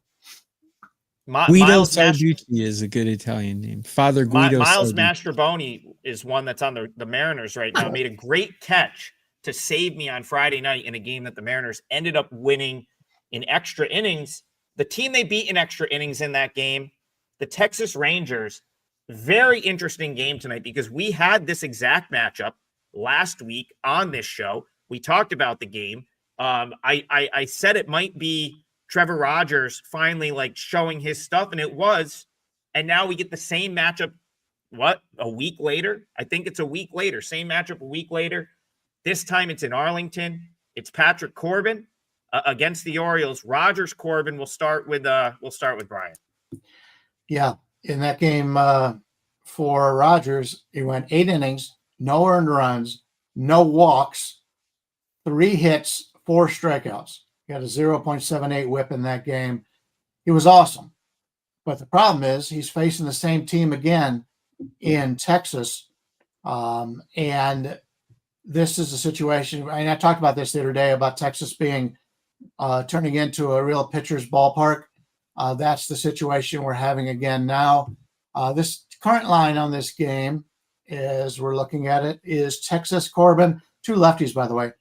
Guido Sarducci is a good Italian name. Father Guido Miles Sarducci. Mastrobuoni is one that's on the Mariners right now. Made a great catch to save me on Friday night in a game that the Mariners ended up winning in extra innings. The team they beat in extra innings in that game, the Texas Rangers. Very interesting game tonight because we had this exact matchup last week on this show. We talked about the game. I said it might be Trevor Rogers finally like showing his stuff, and it was. And now we get the same matchup. What, a week later? I think it's a week later. Same matchup a week later. This time it's in Arlington. It's Patrick Corbin against the Orioles. Rogers Corbin. We'll start with Bryan. Yeah. In that game for Rogers, he went 8 innings, no earned runs, no walks, 3 hits, 4 strikeouts. He had a 0.78 whip in that game. He was awesome. But the problem is he's facing the same team again in Texas. And this is a situation, and I talked about this the other day about Texas being turning into a real pitcher's ballpark. That's the situation we're having again now. This current line on this game, as we're looking at it, is Texas Corbin, 2 lefties, by the way.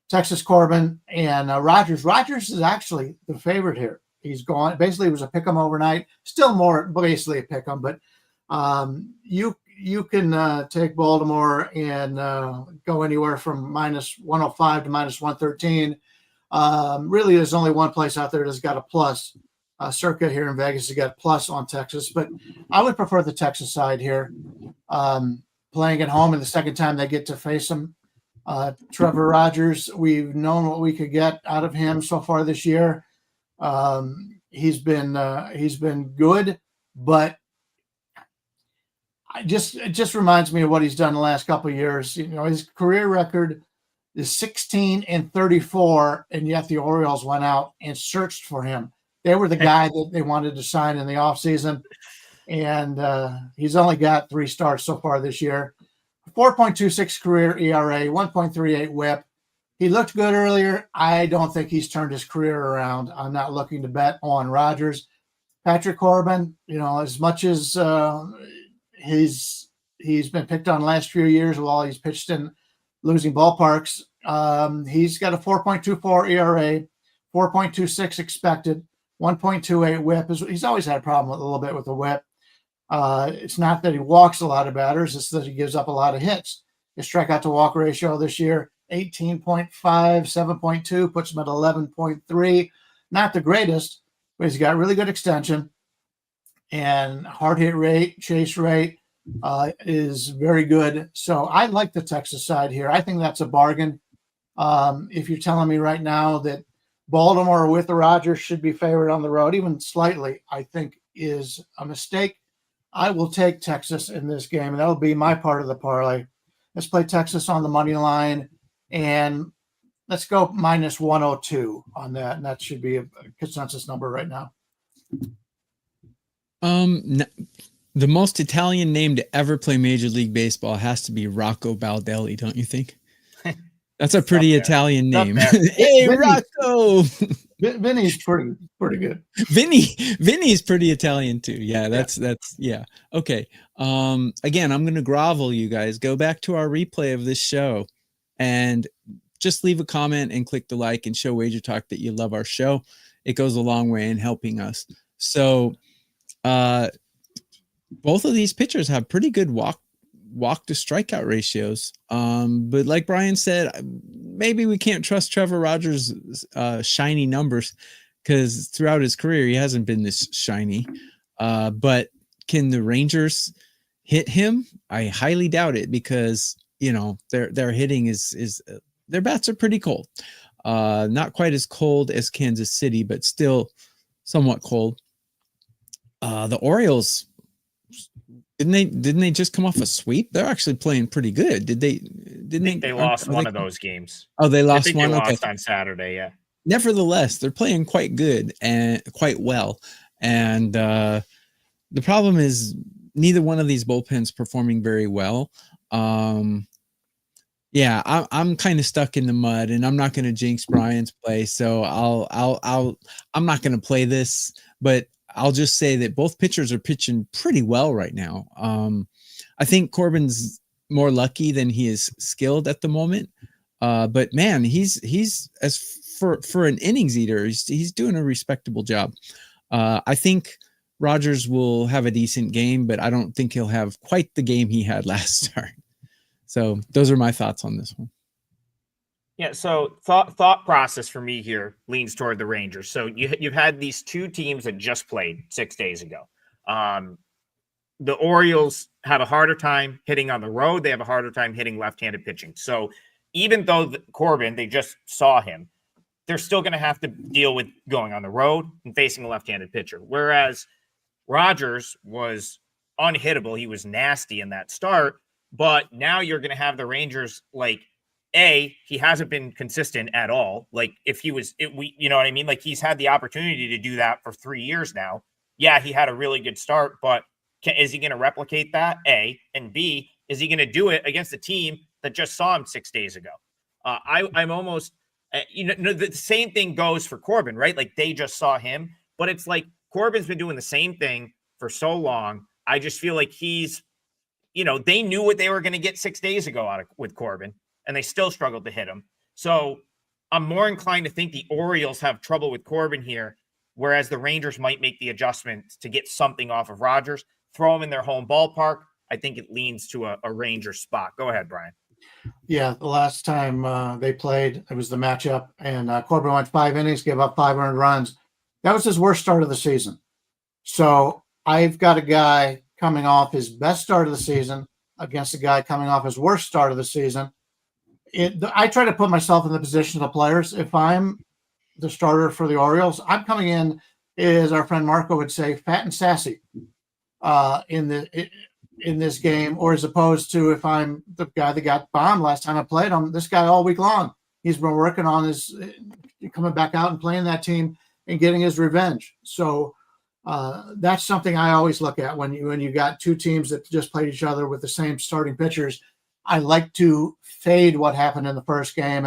Texas Corbin and Rogers. Rogers is actually the favorite here. He's gone. Basically, it was a pick 'em overnight. Still more basically a pick 'em, but you can take Baltimore and go anywhere from minus 105 to minus 113. Really, there's only one place out there that's got a plus. Circa here in Vegas has got plus on Texas, but I would prefer the Texas side here. Playing at home and the second time they get to face them. Trevor Rogers, we've known what we could get out of him so far this year. He's been good, but it just reminds me of what he's done the last couple of years. You know, his career record is 16-34, and yet the Orioles went out and searched for him. They were the guy that they wanted to sign in the offseason, and he's only got 3 starts so far this year. 4.26 career ERA, 1.38 whip. He looked good earlier. I don't think he's turned his career around. I'm not looking to bet on Rogers. Patrick Corbin, you know, as much as he's been picked on the last few years while he's pitched in losing ballparks, he's got a 4.24 ERA, 4.26 expected, 1.28 whip. He's always had a problem a little bit with the whip. It's not that he walks a lot of batters, it's that he gives up a lot of hits. His strikeout to walk ratio this year, 18.5, 7.2, puts him at 11.3. Not the greatest, but he's got really good extension, and hard hit rate, chase rate is very good. So I like the Texas side here. I think that's a bargain. If you're telling me right now that Baltimore with the Rogers should be favored on the road, even slightly, I think is a mistake. I will take Texas in this game, and that'll be my part of the parlay. Let's play Texas on the money line, and let's go minus 102 on that, and that should be a consensus number right now. The most Italian name to ever play Major League Baseball has to be Rocco Baldelli, don't you think? That's a pretty Italian name. Hey, Rocco! Vinny's pretty good. Vinny's pretty Italian too. Yeah, that's yeah. Okay. Again, I'm gonna grovel, you guys. Go back to our replay of this show and just leave a comment and click the like and show Wager Talk that you love our show. It goes a long way in helping us. So both of these pitchers have pretty good walk to strikeout ratios. But like Bryan said, maybe we can't trust Trevor Rogers' shiny numbers, because throughout his career he hasn't been this shiny. But can the Rangers hit him? I highly doubt it, because their hitting is their bats are pretty cold. Not quite as cold as Kansas City, but still somewhat cold. The Orioles, didn't they just come off a sweep? They're actually playing pretty good. They lost one of those games. Oh, they lost one. They lost on Saturday. Yeah. Nevertheless, they're playing quite good and quite well. And the problem is neither one of these bullpens performing very well. Yeah, I'm kind of stuck in the mud, and I'm not going to jinx Bryan's play, so I'm not going to play this, but I'll just say that both pitchers are pitching pretty well right now. I think Corbin's more lucky than he is skilled at the moment. But man, he's as for an innings eater, he's doing a respectable job. I think Rogers will have a decent game, but I don't think he'll have quite the game he had last start. So those are my thoughts on this one. Yeah, so thought process for me here leans toward the Rangers. So you've had these two teams that just played 6 days ago. The Orioles have a harder time hitting on the road. They have a harder time hitting left-handed pitching. So even though Corbin, they just saw him, they're still going to have to deal with going on the road and facing a left-handed pitcher. Whereas Rogers was unhittable. He was nasty in that start. But now you're going to have the Rangers, like, he hasn't been consistent at all. Like, if he was, you know what I mean? Like, he's had the opportunity to do that for 3 years now. Yeah, he had a really good start, but is he going to replicate that? A, and B, is he going to do it against a team that just saw him 6 days ago? I'm almost, the same thing goes for Corbin, right? Like, they just saw him, but it's like Corbin's been doing the same thing for so long. I just feel like he's, they knew what they were going to get 6 days ago with Corbin, and they still struggled to hit him. So I'm more inclined to think the Orioles have trouble with Corbin here, whereas the Rangers might make the adjustment to get something off of Rogers, throw him in their home ballpark. I think it leans to a Rangers spot. Go ahead, Bryan. Yeah, the last time they played, it was the matchup, and Corbin went 5 innings, gave up 500 runs. That was his worst start of the season. So I've got a guy coming off his best start of the season against a guy coming off his worst start of the season. I try to put myself in the position of the players. If I'm the starter for the Orioles, I'm coming in, as our friend Marco would say, fat and sassy in this game, or as opposed to if I'm the guy that got bombed last time I played him, this guy all week long. He's been working on his coming back out and playing that team and getting his revenge. So that's something I always look at when you got two teams that just played each other with the same starting pitchers. I like to fade what happened in the first game.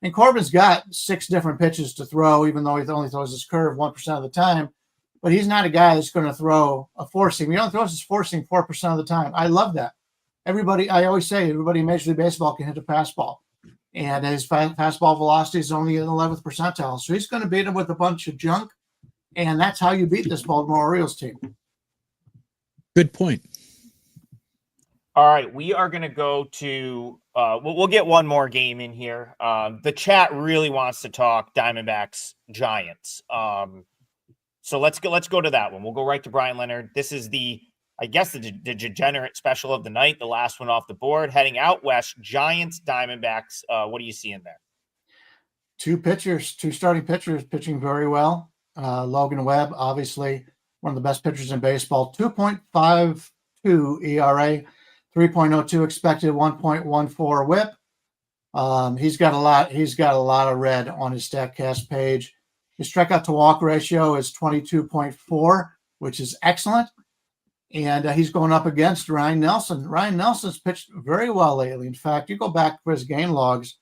And Corbin's got 6 different pitches to throw, even though he only throws his curve 1% of the time. But he's not a guy that's going to throw a four seam. He only throws his four seam 4% of the time. I love that. I always say, everybody in Major League Baseball can hit a fastball. And his fastball velocity is only in the 11th percentile. So he's going to beat him with a bunch of junk. And that's how you beat this Baltimore Orioles team. Good point. All right, we are going to go to we'll get one more game in here. The chat really wants to talk Diamondbacks Giants. So let's go to that one. We'll go right to Bryan Leonard. This is the degenerate special of the night, the last one off the board. Heading out west, Giants Diamondbacks. What do you see in there? Two starting pitchers pitching very well. Logan Webb, obviously one of the best pitchers in baseball. 2.52 ERA. 3.02 expected, 1.14 whip. He's got a lot of red on his StatCast page. His strikeout to walk ratio is 22.4, which is excellent. And he's going up against Ryan Nelson. Ryan Nelson's pitched very well lately. In fact, you go back for his game logs.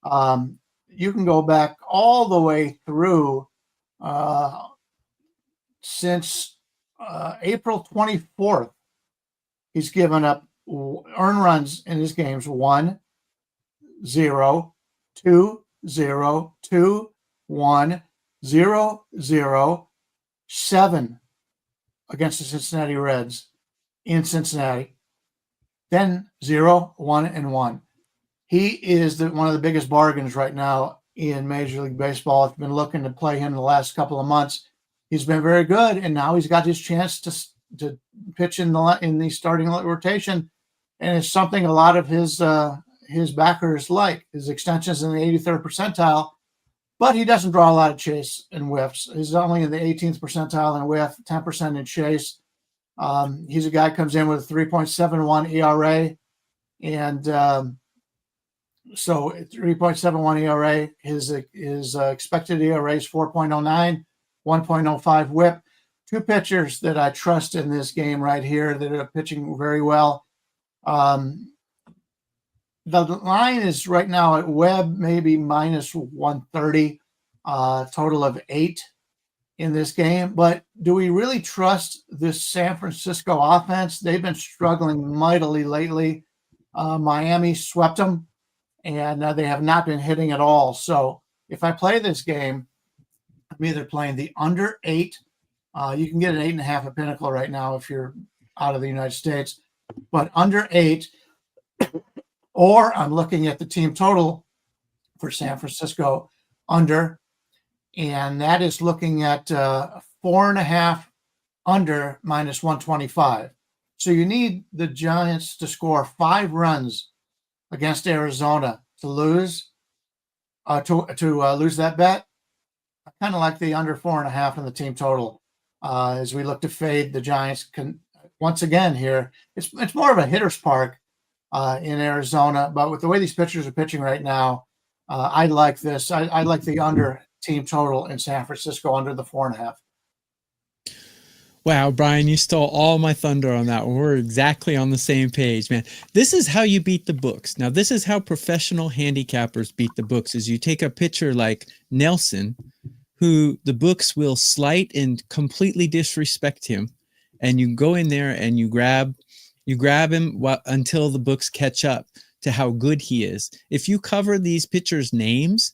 You can go back all the way through since April 24th. He's given up earned runs in his games 1, 0, 2 0 2 1 0 0 7 against the Cincinnati Reds in Cincinnati. Then 0 1 and 1. He is one of the biggest bargains right now in Major League Baseball. I've been looking to play him the last couple of months. He's been very good, and now he's got his chance to pitch in the starting rotation, and it's something a lot of his backers like. His extension's in the 83rd percentile, but he doesn't draw a lot of chase and whiffs. He's only in the 18th percentile in whiff, 10% in chase. He's a guy who comes in with a 3.71 ERA, and so 3.71 ERA. His expected ERA is 4.09, 1.05 whip. Two pitchers that I trust in this game right here that are pitching very well. The line is right now at Webb maybe minus 130, total of 8 in this game. But do we really trust this San Francisco offense? They've been struggling mightily lately. Miami swept them, and they have not been hitting at all. So if I play this game, I'm either playing the under 8. You can get an 8.5 at Pinnacle right now if you're out of the United States, but under 8, or I'm looking at the team total for San Francisco under, and that is looking at 4.5 under minus 125. So you need the Giants to score 5 runs against Arizona to lose lose that bet. I kind of like the under 4.5 in the team total as we look to fade the Giants. Once again here, it's more of a hitter's park in Arizona, but with the way these pitchers are pitching right now, I like this. I like the under team total in San Francisco under the 4.5. Wow, Brian, you stole all my thunder on that one. We're exactly on the same page, man. This is how you beat the books. Now, this is how professional handicappers beat the books, is you take a pitcher like Nelson, who the books will slight and completely disrespect him, and you go in there and you grab him until the books catch up to how good he is. If you cover these pitchers' names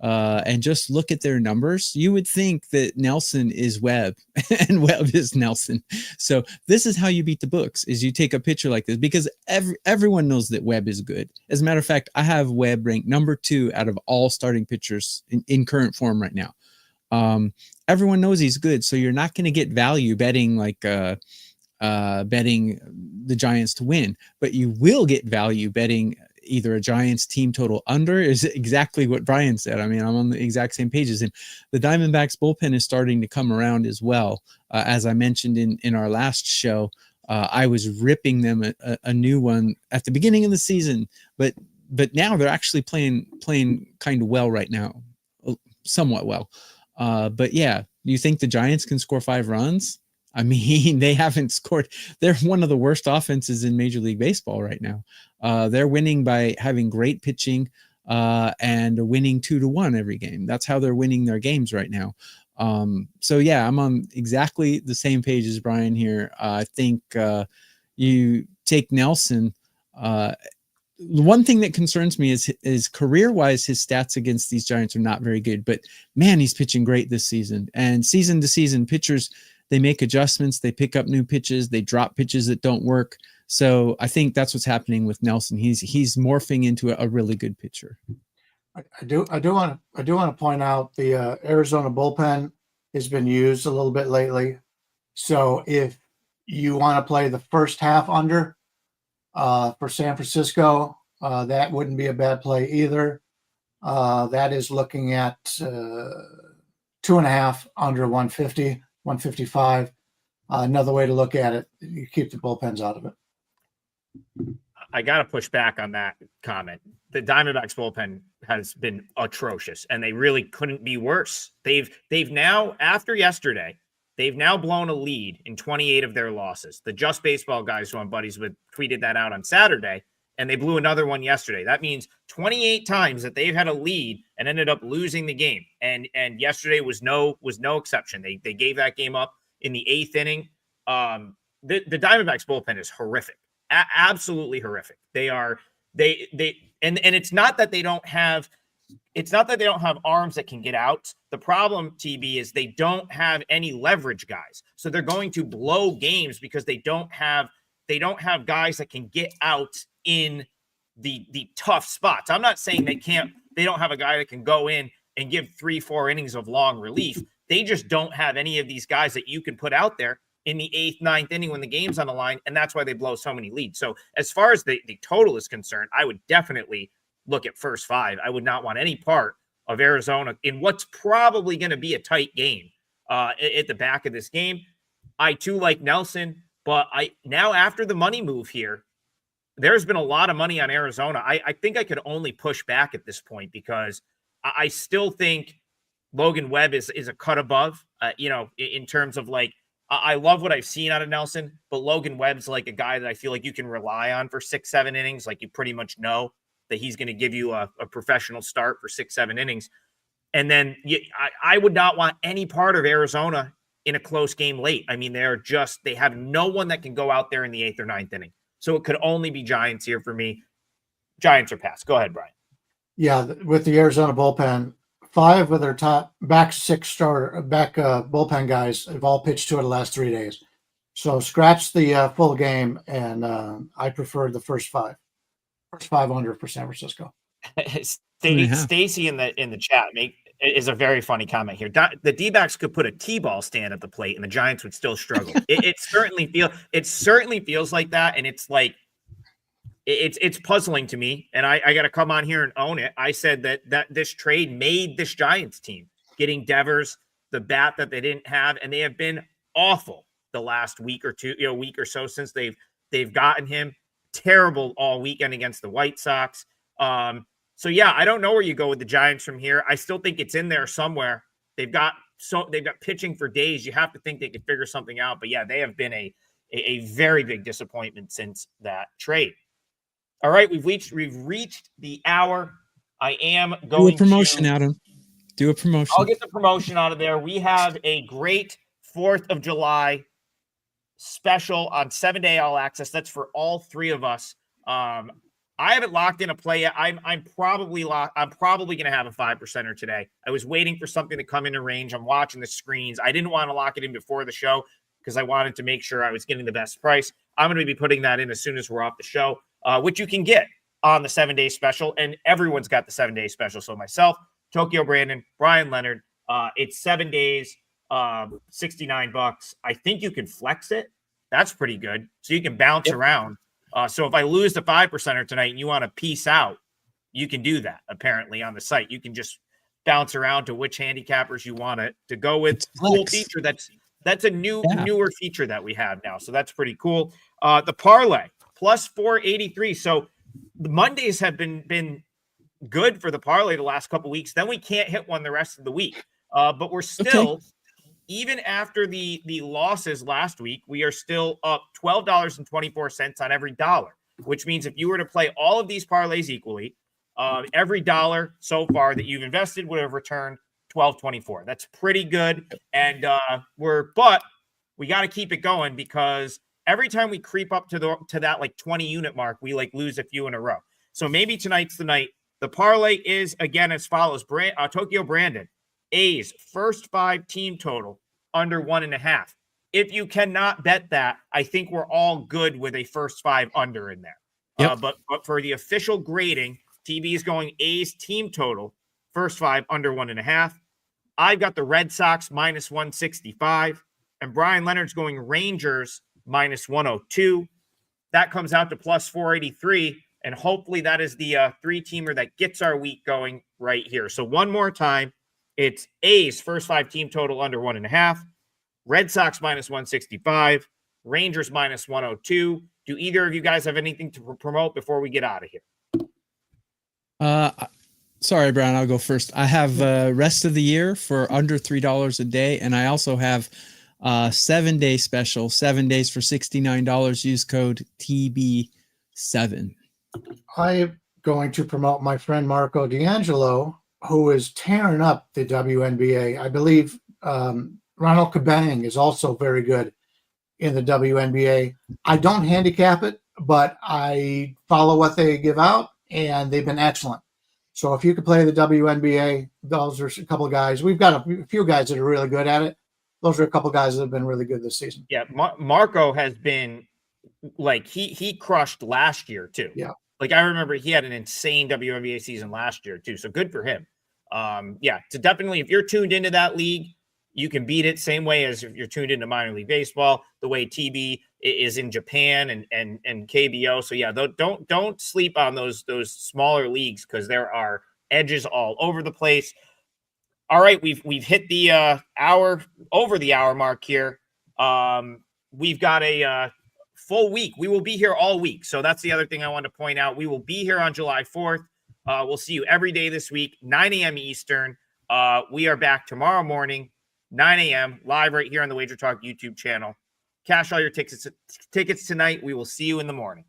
and just look at their numbers, you would think that Nelson is Webb and Webb is Nelson. So this is how you beat the books, is you take a pitcher like this, because everyone knows that Webb is good. As a matter of fact, I have Webb ranked number 2 out of all starting pitchers in current form right now. Everyone knows he's good, so you're not going to get value betting betting the Giants to win, but you will get value betting either a Giants team total under. Is exactly what Bryan said. I mean, I'm on the exact same pages, and the Diamondbacks bullpen is starting to come around as well. As I mentioned in our last show, I was ripping them a new one at the beginning of the season, but now they're actually playing kind of well right now, somewhat well. But yeah, do you think the Giants can score 5 runs? I mean, they haven't scored. They're one of the worst offenses in Major League Baseball right now. They're winning by having great pitching and winning 2-1 every game. That's how they're winning their games right now. So yeah, I'm on exactly the same page as Bryan here. I think you take Nelson. The one thing that concerns me is career-wise, his stats against these Giants are not very good. But man, he's pitching great this season. And season to season, pitchers, they make adjustments, they pick up new pitches, they drop pitches that don't work. So I think that's what's happening with Nelson. He's morphing into a really good pitcher. I do want to point out the Arizona bullpen has been used a little bit lately. So if you want to play the first half under for San Francisco, that wouldn't be a bad play either. That is looking at 2.5 under 150, 155. Another way to look at it, you keep the bullpens out of it. I got to push back on that comment. The Diamondbacks bullpen has been atrocious, and they really couldn't be worse. They've now, after yesterday, they've now blown a lead in 28 of their losses. The Just Baseball guys who I'm buddies with tweeted that out on Saturday, and they blew another one yesterday. That means 28 times that they've had a lead and ended up losing the game. And yesterday was no exception. They gave that game up in the 8th inning. The Diamondbacks bullpen is horrific. Absolutely horrific. And it's not that they don't have it's not that they don't have arms that can get out. The problem, TB, is they don't have any leverage guys. So they're going to blow games because they don't have guys that can get out in the tough spots. I'm not saying they don't have a guy that can go in and give 3-4 innings of long relief. They just don't have any of these guys that you can put out there in the 8th, 9th inning when the game's on the line, and that's why they blow so many leads. So as far as the total is concerned, I would definitely look at first 5. I would not want any part of Arizona in what's probably going to be a tight game at the back of this game. I too like Nelson, but now after the money move here, there's been a lot of money on Arizona. I think I could only push back at this point because I still think Logan Webb is a cut above, in terms of like, I love what I've seen out of Nelson, but Logan Webb's like a guy that I feel like you can rely on for 6-7 innings. Like you pretty much know that he's going to give you a professional start for 6-7 innings. And then I would not want any part of Arizona in a close game late. I mean, they have no one that can go out there in the 8th or 9th inning. So it could only be Giants here for me. Giants are pass. Go ahead, Bryan. Yeah, with the Arizona bullpen, 5 of their top back 6 bullpen guys have all pitched 2 of the last 3 days. So scratch the full game, and I prefer the first 5. First 5 under for San Francisco. Stacy in the chat is a very funny comment here. The D-backs could put a T-ball stand at the plate, and the Giants would still struggle. It certainly feels like that, and it's like it's puzzling to me. And I got to come on here and own it. I said that this trade made this Giants team, getting Devers, the bat that they didn't have, and they have been awful the last week or so since they've gotten him. Terrible all weekend against the White Sox. So yeah, I don't know where you go with the Giants from here. I still think it's in there somewhere. They've got pitching for days. You have to think they could figure something out. But yeah, they have been a very big disappointment since that trade. All right, we've reached the hour. I am going do a promotion, Adam. Do a promotion. I'll get the promotion out of there. We have a great 4th of July special on 7-day all access. That's for all 3 of us. I haven't locked in a play yet. I'm probably going to have a 5%er today. I was waiting for something to come into range. I'm watching the screens. I didn't want to lock it in before the show because I wanted to make sure I was getting the best price. I'm going to be putting that in as soon as we're off the show, which you can get on the 7-day special, and everyone's got the 7-day special. So myself, Tokyo Brandon, Bryan Leonard, it's 7 days, $69. I think you can flex it. That's pretty good. So you can bounce around. So if I lose the 5%er tonight and you want to piece out, you can do that apparently on the site. You can just bounce around to which handicappers you want to go with. Cool feature. That's a newer feature that we have now. So that's pretty cool. The parlay plus 483. So the Mondays have been good for the parlay the last couple weeks. Then we can't hit one the rest of the week. But we're still, even after the losses last week, we are still up $12.24 on every dollar, which means if you were to play all of these parlays equally, every dollar so far that you've invested would have returned $12.24. That's pretty good. And but we got to keep it going because every time we creep up to that like 20 unit mark, we like lose a few in a row. So maybe tonight's the night. The parlay is again as follows. Tokyo Brandon, A's first 5 team total under 1.5. If you cannot bet that, I think we're all good with a first 5 under in there. Yep. But for the official grading, TB is going A's team total first 5 under 1.5. I've got the Red Sox minus 165, and Bryan Leonard's going Rangers minus 102. That comes out to plus 483, and hopefully that is the 3-teamer that gets our week going right here. So one more time. It's A's first 5 team total under 1.5, Red Sox minus 165, Rangers minus 102. Do either of you guys have anything to promote before we get out of here? Sorry, Brian, I'll go first. I have rest of the year for under $3 a day, and I also have 7-day special, 7 days for $69. Use code TB7. I'm going to promote my friend Marco D'Angelo, who is tearing up the WNBA. I believe Ronald Kabang is also very good in the WNBA. I don't handicap it, but I follow what they give out, and they've been excellent. So if you could play the WNBA, those are a couple of guys. We've got a few guys that are really good at it. Those are a couple of guys that have been really good this season. Yeah, Marco has been like he crushed last year too. Yeah. Like I remember he had an insane WNBA season last year too. So good for him. Yeah, so definitely if you're tuned into that league, you can beat it same way as if you're tuned into minor league baseball, the way TB is in Japan and KBO. So yeah, don't sleep on those smaller leagues because there are edges all over the place. All right, we've hit the over the hour mark here. We've got a full week. We will be here all week. So that's the other thing I want to point out. We will be here on July 4th. We'll see you every day this week, 9 a.m. Eastern. We are back tomorrow morning, 9 a.m. live right here on the Wager Talk YouTube channel. Cash all your tickets tonight. We will see you in the morning.